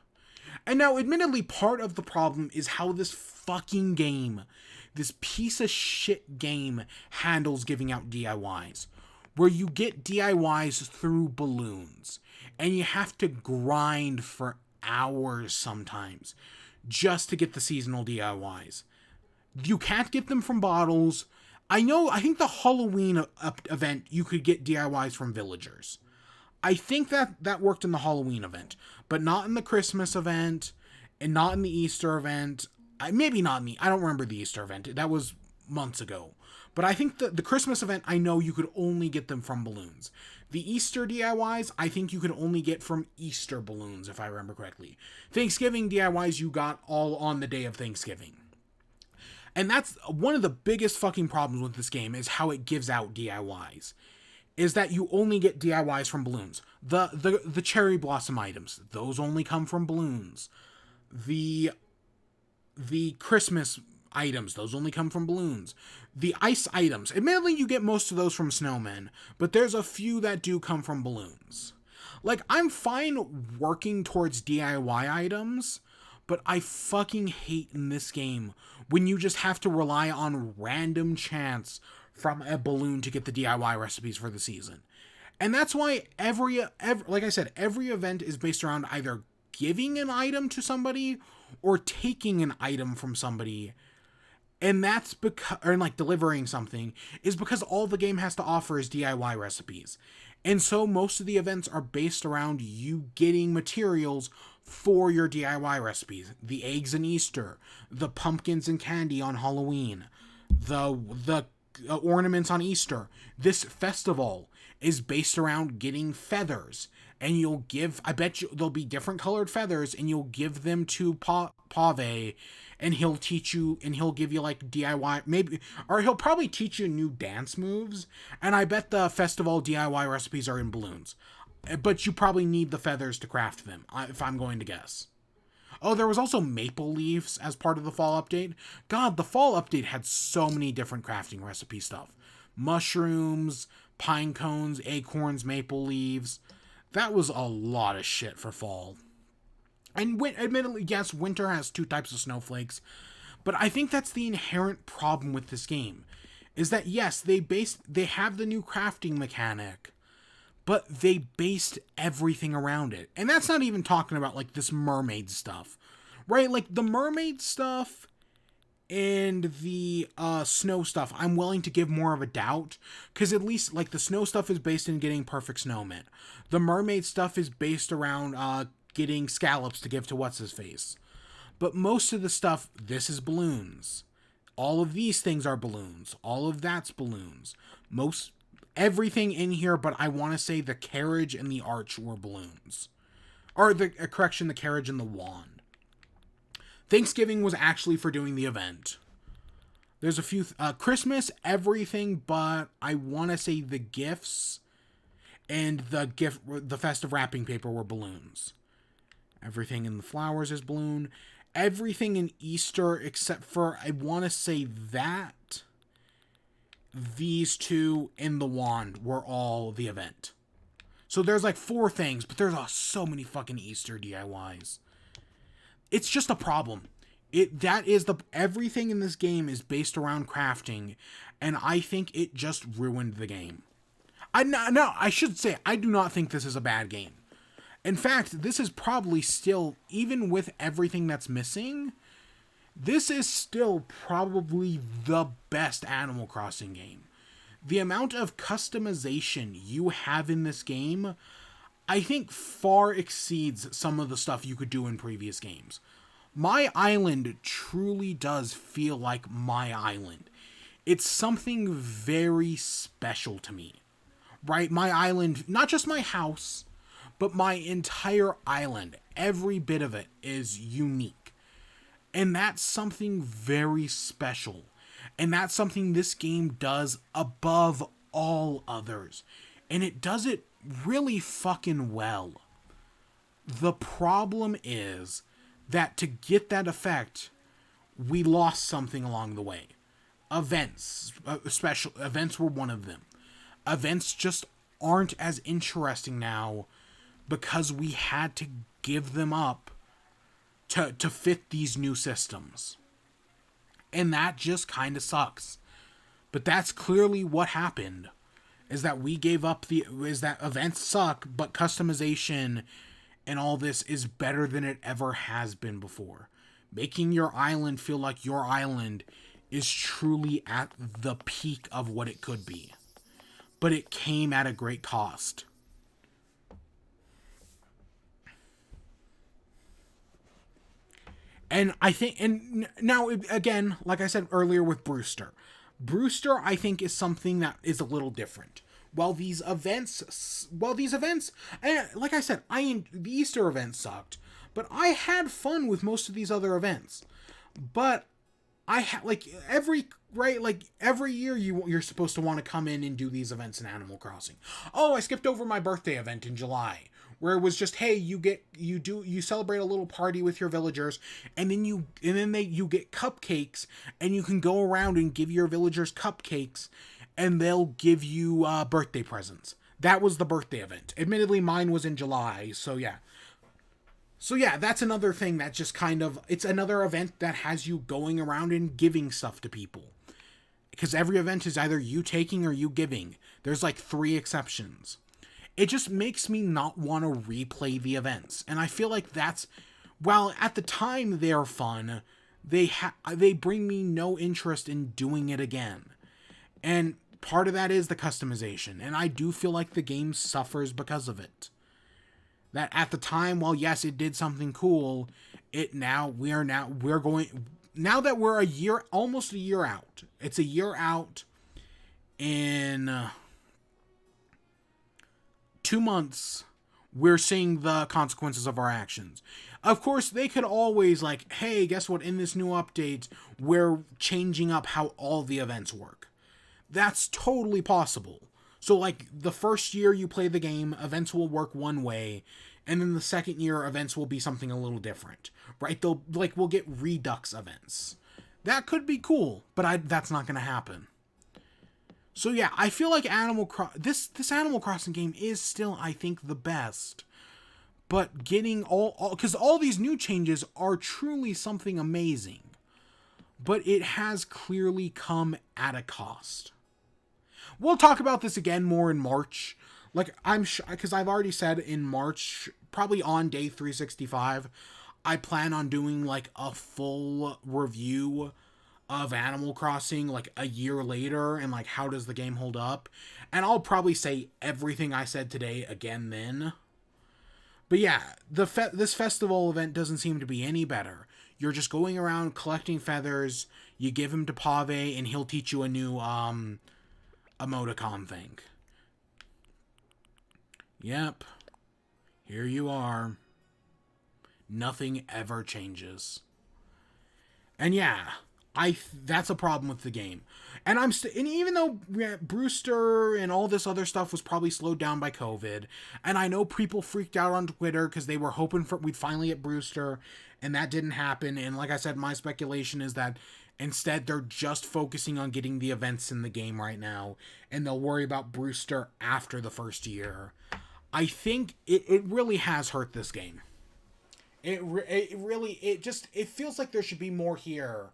And now, admittedly, part of the problem is how this fucking game, this piece of shit game, handles giving out DIYs. Where you get DIYs through balloons. And you have to grind for hours sometimes just to get the seasonal DIYs. You can't get them from bottles. I think the Halloween event, you could get DIYs from villagers. I think that worked in the Halloween event, but not in the Christmas event, and not in the Easter event. Maybe not me. I don't remember the Easter event. That was months ago. But I think the Christmas event, I know you could only get them from balloons. The Easter DIYs, I think you could only get from Easter balloons, if I remember correctly. Thanksgiving DIYs, you got all on the day of Thanksgiving. And that's one of the biggest fucking problems with this game, is how it gives out DIYs. Is that you only get DIYs from balloons. The cherry blossom items, those only come from balloons. The Christmas items, those only come from balloons. The ice items, admittedly you get most of those from snowmen, but there's a few that do come from balloons. Like, I'm fine working towards DIY items, but I fucking hate in this game when you just have to rely on random chance from a balloon to get the DIY recipes for the season. And that's why every like I said, every event is based around either giving an item to somebody or taking an item from somebody. And that's because, or like delivering something, is because all the game has to offer is DIY recipes. And so most of the events are based around you getting materials for your DIY recipes. The eggs in Easter, the pumpkins and candy on Halloween, the ornaments on Easter. This festival is based around getting feathers. And you'll give, I bet you there'll be different colored feathers, and you'll give them to Pave, and he'll teach you, and he'll give you like DIY, maybe, or he'll probably teach you new dance moves. And I bet the festival DIY recipes are in balloons, but you probably need the feathers to craft them, if I'm going to guess. Oh, there was also maple leaves as part of the fall update. God, the fall update had so many different crafting recipe stuff. Mushrooms, pine cones, acorns, maple leaves. That was a lot of shit for fall. And admittedly, yes, winter has 2 types of snowflakes, but I think that's the inherent problem with this game, is that yes, they have the new crafting mechanic, but they based everything around it. And that's not even talking about like this mermaid stuff, right? Like the mermaid stuff and the snow stuff, I'm willing to give more of a doubt, because at least like the snow stuff is based in getting perfect snowmen. The mermaid stuff is based around getting scallops to give to what's his face. But most of the stuff, this is balloons. All of these things are balloons. All of that's balloons. Everything in here, but I want to say the carriage and the arch were balloons. Or the carriage and the wand. Thanksgiving was actually for doing the event. There's a few Christmas, everything, but I want to say the gifts and the festive wrapping paper were balloons. Everything in the flowers is balloon. Everything in Easter except for, I want to say that these 2 in the wand were all the event. So there's like 4 things, but there's so many fucking Easter DIYs. It's just a problem. Everything in this game is based around crafting, and I think it just ruined the game. I should say, I do not think this is a bad game. In fact, this is probably still, even with everything that's missing, this is still probably the best Animal Crossing game. The amount of customization you have in this game, I think far exceeds some of the stuff you could do in previous games. My Island truly does feel like my island. It's something very special to me, right? My island, not just my house, but my entire island, every bit of it is unique. And that's something very special. And that's something this game does above all others. And it does it really fucking well. The problem is that to get that effect, we lost something along the way. Events, special events were one of them. Events just aren't as interesting now because we had to give them up to fit these new systems. And that just kind of sucks. But that's clearly what happened. Is that we gave up is that events suck, but customization and all this is better than it ever has been before. Making your island feel like your island is truly at the peak of what it could be. But it came at a great cost. And I think, and now again, like I said earlier with Brewster, I think is something that is a little different. While these events, and like I said, the Easter event sucked, but I had fun with most of these other events. But I every year you're supposed to want to come in and do these events in Animal Crossing. Oh, I skipped over my birthday event in July. where it was just, hey, you celebrate a little party with your villagers, and then you get cupcakes, and you can go around and give your villagers cupcakes, and they'll give you birthday presents. That was the birthday event. Admittedly, mine was in July, so yeah. So yeah, that's another thing that just kind of, it's another event that has you going around and giving stuff to people. Because every event is either you taking or you giving. There's like 3 exceptions. It just makes me not want to replay the events. And I feel like that's, while at the time they're fun, they bring me no interest in doing it again. And part of that is the customization. And I do feel like the game suffers because of it. That at the time, while yes, it did something cool, now that we're almost a year out. It's a year out in 2 months. We're seeing the consequences of our actions. Of course, they could always like, hey, guess what? In this new update, we're changing up how all the events work. That's totally possible. So, like, the first year you play the game, events will work one way, and then the second year, events will be something a little different, right? We'll get Redux events. That could be cool, but that's not going to happen. So, yeah, I feel like this Animal Crossing game is still, I think, the best. But getting because all these new changes are truly something amazing. But it has clearly come at a cost. We'll talk about this again more in March. Like, I'm sure, because I've already said in March, probably on day 365, I plan on doing, like, a full review of Animal Crossing, like, a year later, and, like, how does the game hold up? And I'll probably say everything I said today again then. But yeah, this festival event doesn't seem to be any better. You're just going around collecting feathers, you give him to Pave, and he'll teach you a new, emoticon thing. Yep. Here you are. Nothing ever changes. And yeah, that's a problem with the game. And and even though Brewster and all this other stuff was probably slowed down by COVID, and I know people freaked out on Twitter because they were hoping we'd finally get Brewster, and that didn't happen. And like I said, my speculation is that instead, they're just focusing on getting the events in the game right now, and they'll worry about Brewster after the first year. I think it really has hurt this game. It feels like there should be more here.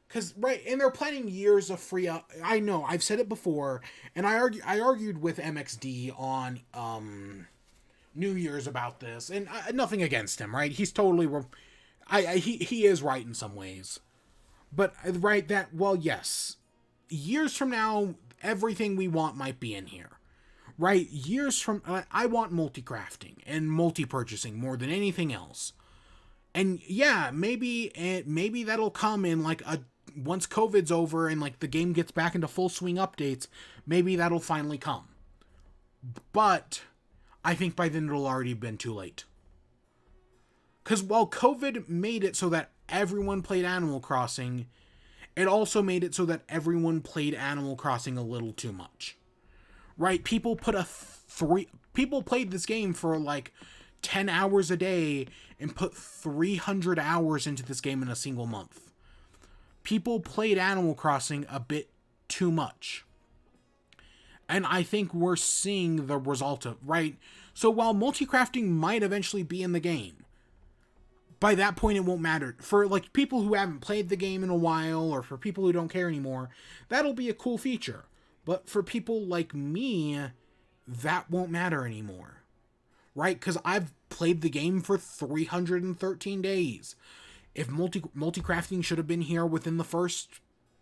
Because, right, and they're planning years of free... I know, I've said it before, and I argued with MXD on New Year's about this, and nothing against him, right? He's totally... he is right in some ways. But, right, yes, years from now, everything we want might be in here. Right, years from... I want multi-crafting and multi-purchasing more than anything else. And, yeah, maybe that'll come in, like, once COVID's over and, like, the game gets back into full swing updates, maybe that'll finally come. But I think by then it'll already been too late. Because while COVID made it so that everyone played Animal Crossing, it also made it so that everyone played Animal Crossing a little too much. Right? People played this game for like 10 hours a day and put 300 hours into this game in a single month. People played Animal Crossing a bit too much. And I think we're seeing the result of, right? So while multi-crafting might eventually be in the game, by that point it won't matter. For like people who haven't played the game in a while, or for people who don't care anymore, that'll be a cool feature. But for people like me, that won't matter anymore. Right? Because I've played the game for 313 days. If multi-crafting should have been here within the first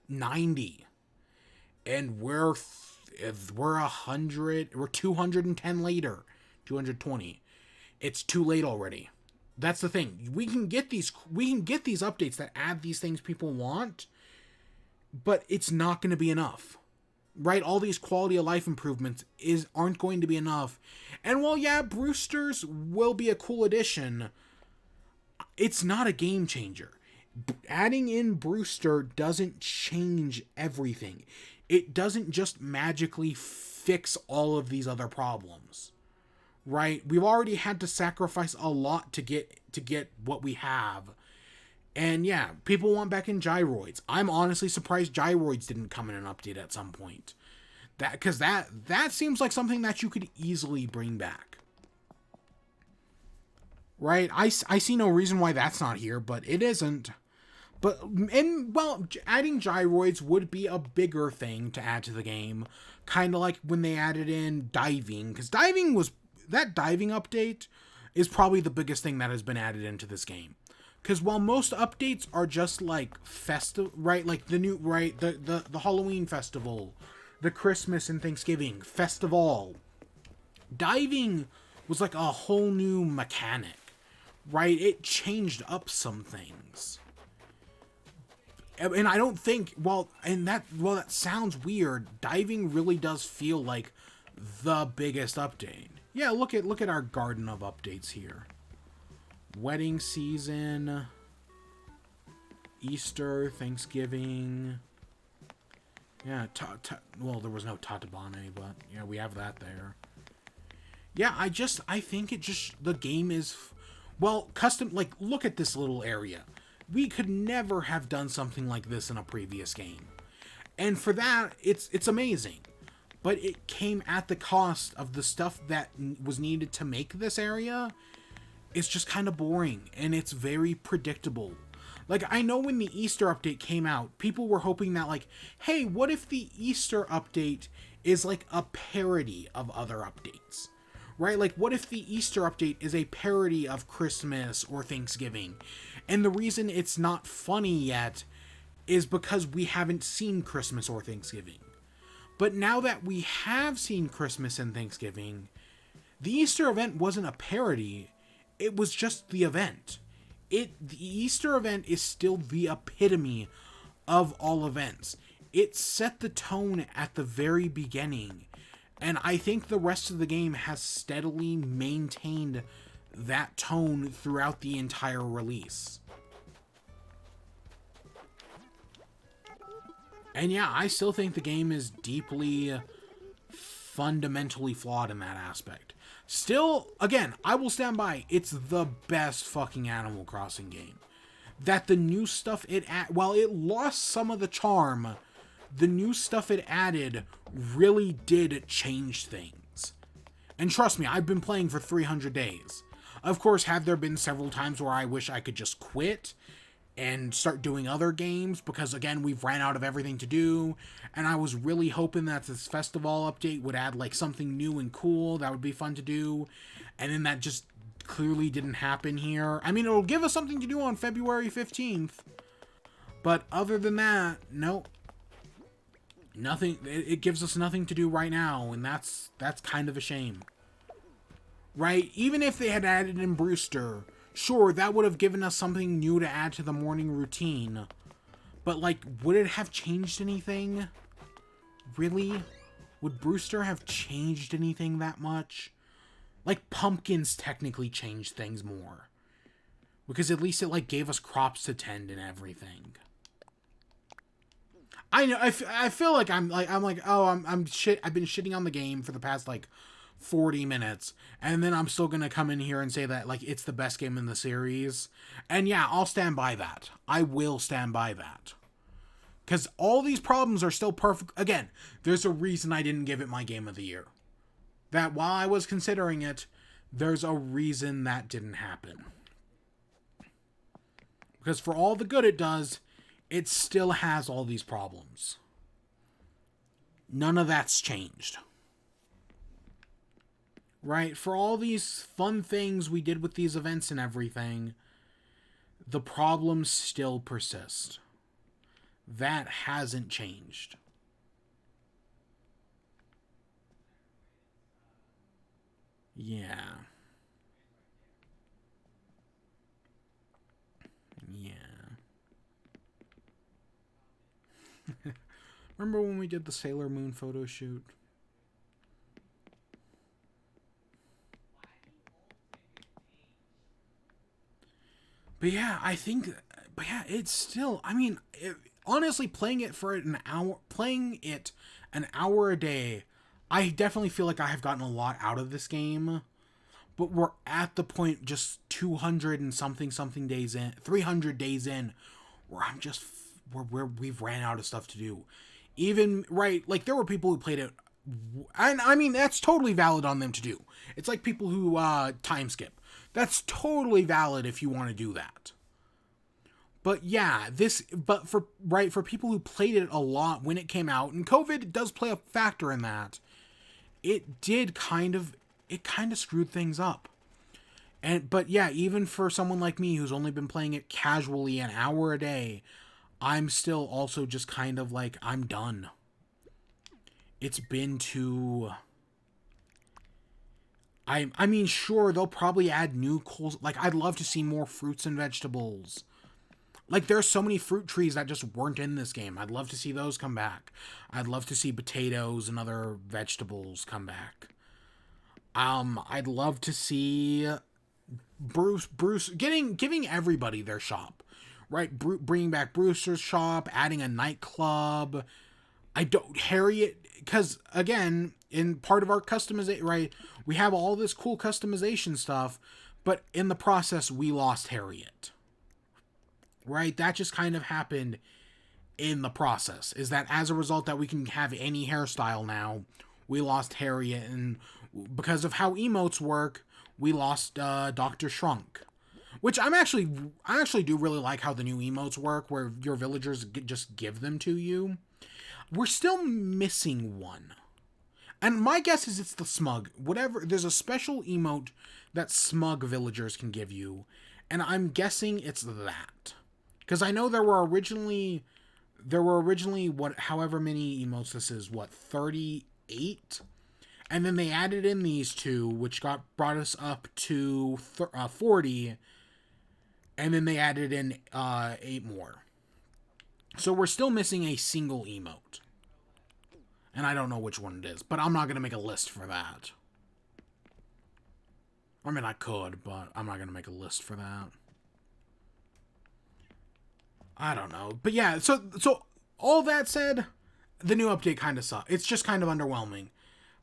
90. And we're 210 later. 220. It's too late already. That's the thing. We can get these updates that add these things people want, but it's not going to be enough. Right? All these quality of life improvements aren't going to be enough. And while yeah, Brewster's will be a cool addition, it's not a game changer. Adding in Brewster doesn't change everything. It doesn't just magically fix all of these other problems. right? We've already had to sacrifice a lot to get what we have. And yeah, people want back in gyroids. I'm honestly surprised gyroids didn't come in an update at some point. That seems like something that you could easily bring back. Right? I see no reason why that's not here, but it isn't. But, and, well, adding gyroids would be a bigger thing to add to the game. Kind of like when they added in diving. Because that diving update is probably the biggest thing that has been added into this game. Because while most updates are just like right? Like the Halloween festival, the Christmas and Thanksgiving festival. Diving was like a whole new mechanic, right? It changed up some things. And I don't think, that sounds weird. Diving really does feel like the biggest update. Yeah, look at our garden of updates here. Wedding season, Easter, Thanksgiving. Yeah, well, there was no Tatabane, but yeah, we have that there. Yeah, I think the game is, custom, like, look at this little area. We could never have done something like this in a previous game. And for that, it's amazing. But it came at the cost of the stuff that was needed to make this area. It's just kind of boring, and it's very predictable. Like, I know when the Easter update came out, people were hoping that, like, hey, what if the Easter update is like a parody of other updates? Right? Like, what if the Easter update is a parody of Christmas or Thanksgiving? And the reason it's not funny yet is because we haven't seen Christmas or Thanksgiving. But now that we have seen Christmas and Thanksgiving, the Easter event wasn't a parody. It was just the event. The Easter event is still the epitome of all events. It set the tone at the very beginning. And I think the rest of the game has steadily maintained that tone throughout the entire release. And yeah, I still think the game is deeply, fundamentally flawed in that aspect. Still, again, I will stand by, it's the best fucking Animal Crossing game. That the new stuff while it lost some of the charm, the new stuff it added really did change things. And trust me, I've been playing for 300 days. Of course, have there been several times where I wish I could just quit and start doing other games, because again, we've ran out of everything to do, and I was really hoping that this festival update would add like something new and cool that would be fun to do, and then that just clearly didn't happen here. I mean, it'll give us something to do on February 15th, but other than that, nope. Nothing. It gives us nothing to do right now, and that's kind of a shame. Right? Even if they had added in Brewster, sure, that would have given us something new to add to the morning routine. But, like, would it have changed anything? Really? Would Brewster have changed anything that much? Like, pumpkins technically changed things more. Because at least it, like, gave us crops to tend and everything. I know, I feel like I've been shitting on the game for the past, like, 40 minutes, and then I'm still gonna come in here and say that, like, it's the best game in the series. And yeah, I'll stand by that. I will stand by that. Because all these problems are still perfect. Again, there's a reason I didn't give it my game of the year. That while I was considering it, there's a reason that didn't happen. Because for all the good it does, it still has all these problems. None of that's changed. Right? For all these fun things we did with these events and everything, the problems still persist. That hasn't changed. Yeah. Yeah. Remember when we did the Sailor Moon photo shoot? But yeah, it's still, I mean, honestly, playing it an hour a day, I definitely feel like I have gotten a lot out of this game. but we're at the point just 200 and something days in, 300 days in, where I'm just where we've ran out of stuff to do. Even right, like there were people who played it, and I mean that's totally valid on them to do. It's like people who time skip. That's totally valid if you want to do that. But yeah, for people who played it a lot when it came out, and COVID does play a factor in that, it kind of screwed things up. But yeah, even for someone like me who's only been playing it casually an hour a day, I'm still also just kind of like, I'm done. It's been too... I mean, sure, they'll probably add new cool... Like, I'd love to see more fruits and vegetables. Like, there's so many fruit trees that just weren't in this game. I'd love to see those come back. I'd love to see potatoes and other vegetables come back. I'd love to see Bruce giving everybody their shop, right? Bringing back Brewster's shop, adding a nightclub. Harriet, because again, in part of our customization, right, we have all this cool customization stuff, but in the process, we lost Harriet. Right? That just kind of happened in the process. Is that as a result that we can have any hairstyle now, we lost Harriet, and because of how emotes work, we lost Dr. Shrunk. Which I actually do really like how the new emotes work, where your villagers just give them to you. We're still missing one. And my guess is it's the smug. There's a special emote that smug villagers can give you, and I'm guessing it's that. Because I know there were originally however many emotes this is, 38? And then they added in these two, which brought us up to 40, and then they added in 8 more. So we're still missing a single emote. And I don't know which one it is, but I'm not going to make a list for that. I mean, I could, but I'm not going to make a list for that. I don't know. But yeah, so all that said, the new update kind of sucks. It's just kind of underwhelming.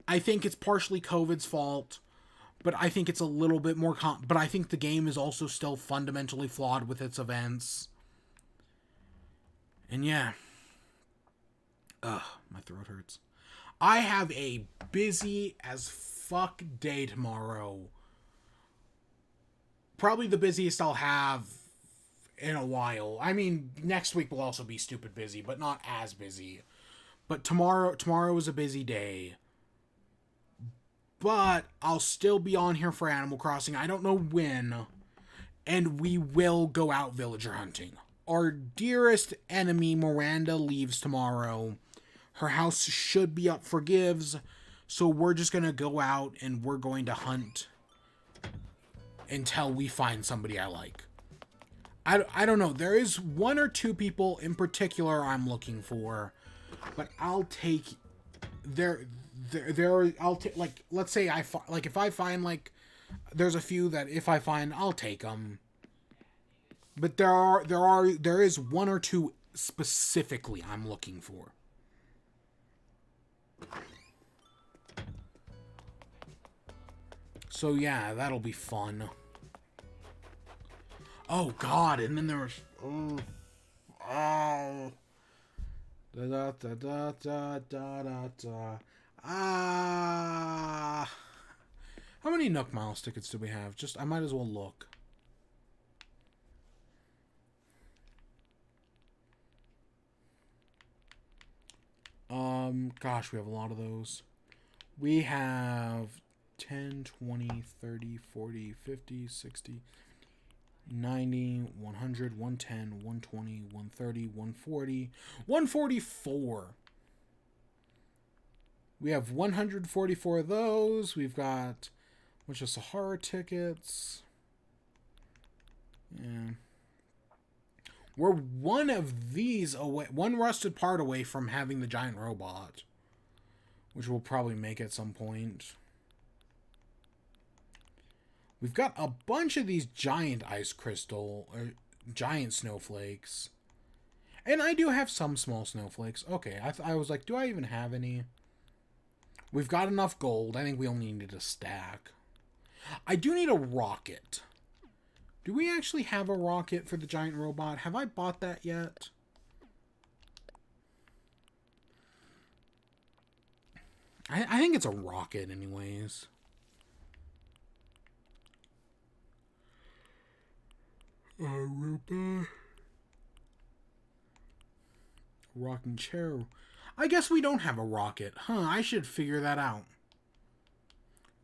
I think it's partially COVID's fault, but I think it's a little bit more... but I think the game is also still fundamentally flawed with its events. And yeah. Ugh, my throat hurts. I have a busy as fuck day tomorrow. Probably the busiest I'll have in a while. I mean, next week will also be stupid busy, but not as busy. But tomorrow is a busy day. But I'll still be on here for Animal Crossing. I don't know when. And we will go out villager hunting. Our dearest enemy, Miranda, leaves tomorrow. Her house should be up for gives. So we're just going to go out and we're going to hunt until we find somebody I like. I don't know. There is 1 or 2 people in particular I'm looking for. But I'll take... I'll take, like, let's say if I find, like, there's a few that if I find, I'll take them. But there is 1 or 2 specifically I'm looking for. So yeah, that'll be fun. Oh god, and then there was da da da da da da da. How many Nook Miles tickets do we have? I might as well look. Gosh, we have a lot of those. We have 10, 20, 30, 40, 50, 60, 90, 100, 110, 120, 130, 140, 144. We have 144 of those. We've got a bunch of Sahara tickets. Yeah. We're one of these away, one rusted part away from having the giant robot, which we'll probably make at some point. We've got a bunch of these giant ice crystal, or giant snowflakes. And I do have some small snowflakes. Okay, I was like, do I even have any? We've got enough gold. I think we only needed a stack. I do need a rocket. Do we actually have a rocket for the giant robot? Have I bought that yet? I think it's a rocket anyways. Robot. Rocking chair. I guess we don't have a rocket. Huh, I should figure that out.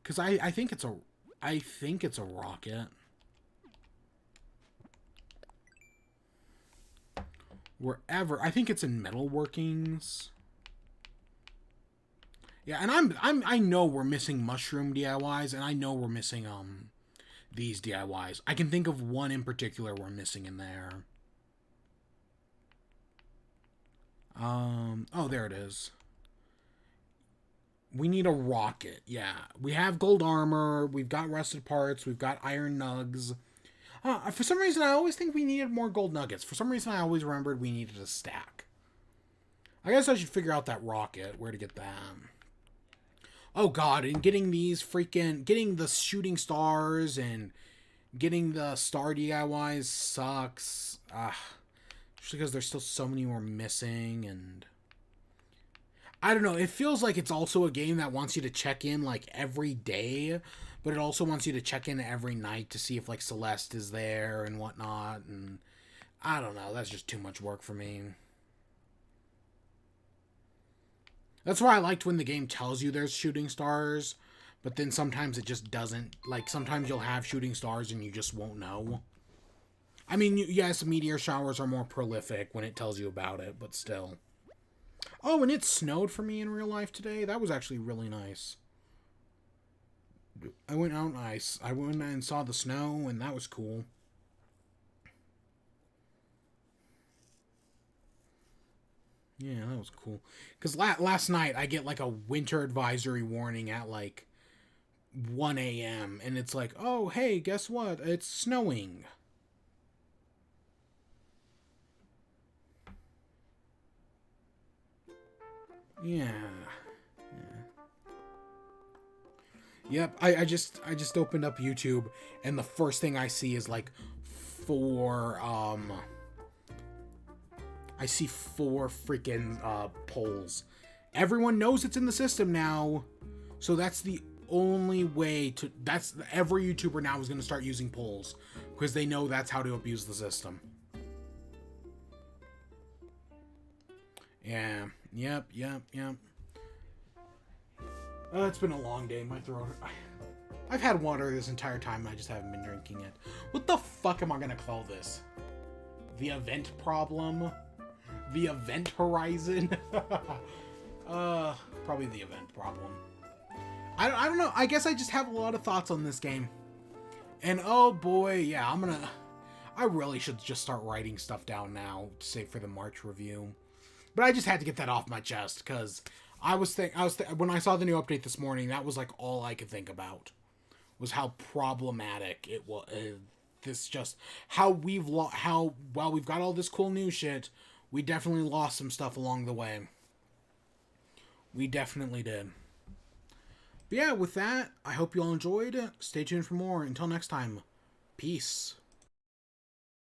Because I think it's a... I think it's a rocket. Wherever. I think it's in metalworkings. Yeah, and I know we're missing mushroom DIYs, and I know we're missing these DIYs. I can think of one in particular we're missing in there. Oh, there it is. We need a rocket. Yeah, we have gold armor. We've got rusted parts. We've got iron nugs. For some reason, I always think we needed more gold nuggets. For some reason, I always remembered we needed a stack. I guess I should figure out that rocket, where to get that. Oh god, and getting these freaking... Getting the shooting stars and getting the star DIYs sucks. Just because there's still so many more missing, and... I don't know, it feels like it's also a game that wants you to check in, like, every day, but it also wants you to check in every night to see if, like, Celeste is there and whatnot, and... I don't know, that's just too much work for me. That's why I liked when the game tells you there's shooting stars, but then sometimes it just doesn't. Like, sometimes you'll have shooting stars and you just won't know. I mean, yes, meteor showers are more prolific when it tells you about it, but still. Oh, and it snowed for me in real life today. That was actually really nice. I went out and I went and saw the snow, and that was cool. Yeah, that was cool. Because last night, I get, like, a winter advisory warning at, like, 1 a.m. And it's like, oh, hey, guess what? It's snowing. Yeah. Yep, I just opened up YouTube, and the first thing I see is, like, I see 4 freaking polls. Everyone knows it's in the system now, so that's the only way to... Every YouTuber now is going to start using polls, because they know that's how to abuse the system. Yeah, yep. It's been a long day, my throat... I've had water this entire time, and I just haven't been drinking it. What the fuck am I going to call this? The event problem? The event horizon? Probably the event problem. I don't know. I guess I just have a lot of thoughts on this game. And oh boy, yeah, I really should just start writing stuff down now to save for the March review. But I just had to get that off my chest, because when I saw the new update this morning, that was like all I could think about. Was how problematic it was. This just while we've got all this cool new shit, we definitely lost some stuff along the way. We definitely did. But yeah, with that, I hope you all enjoyed. Stay tuned for more. Until next time, peace.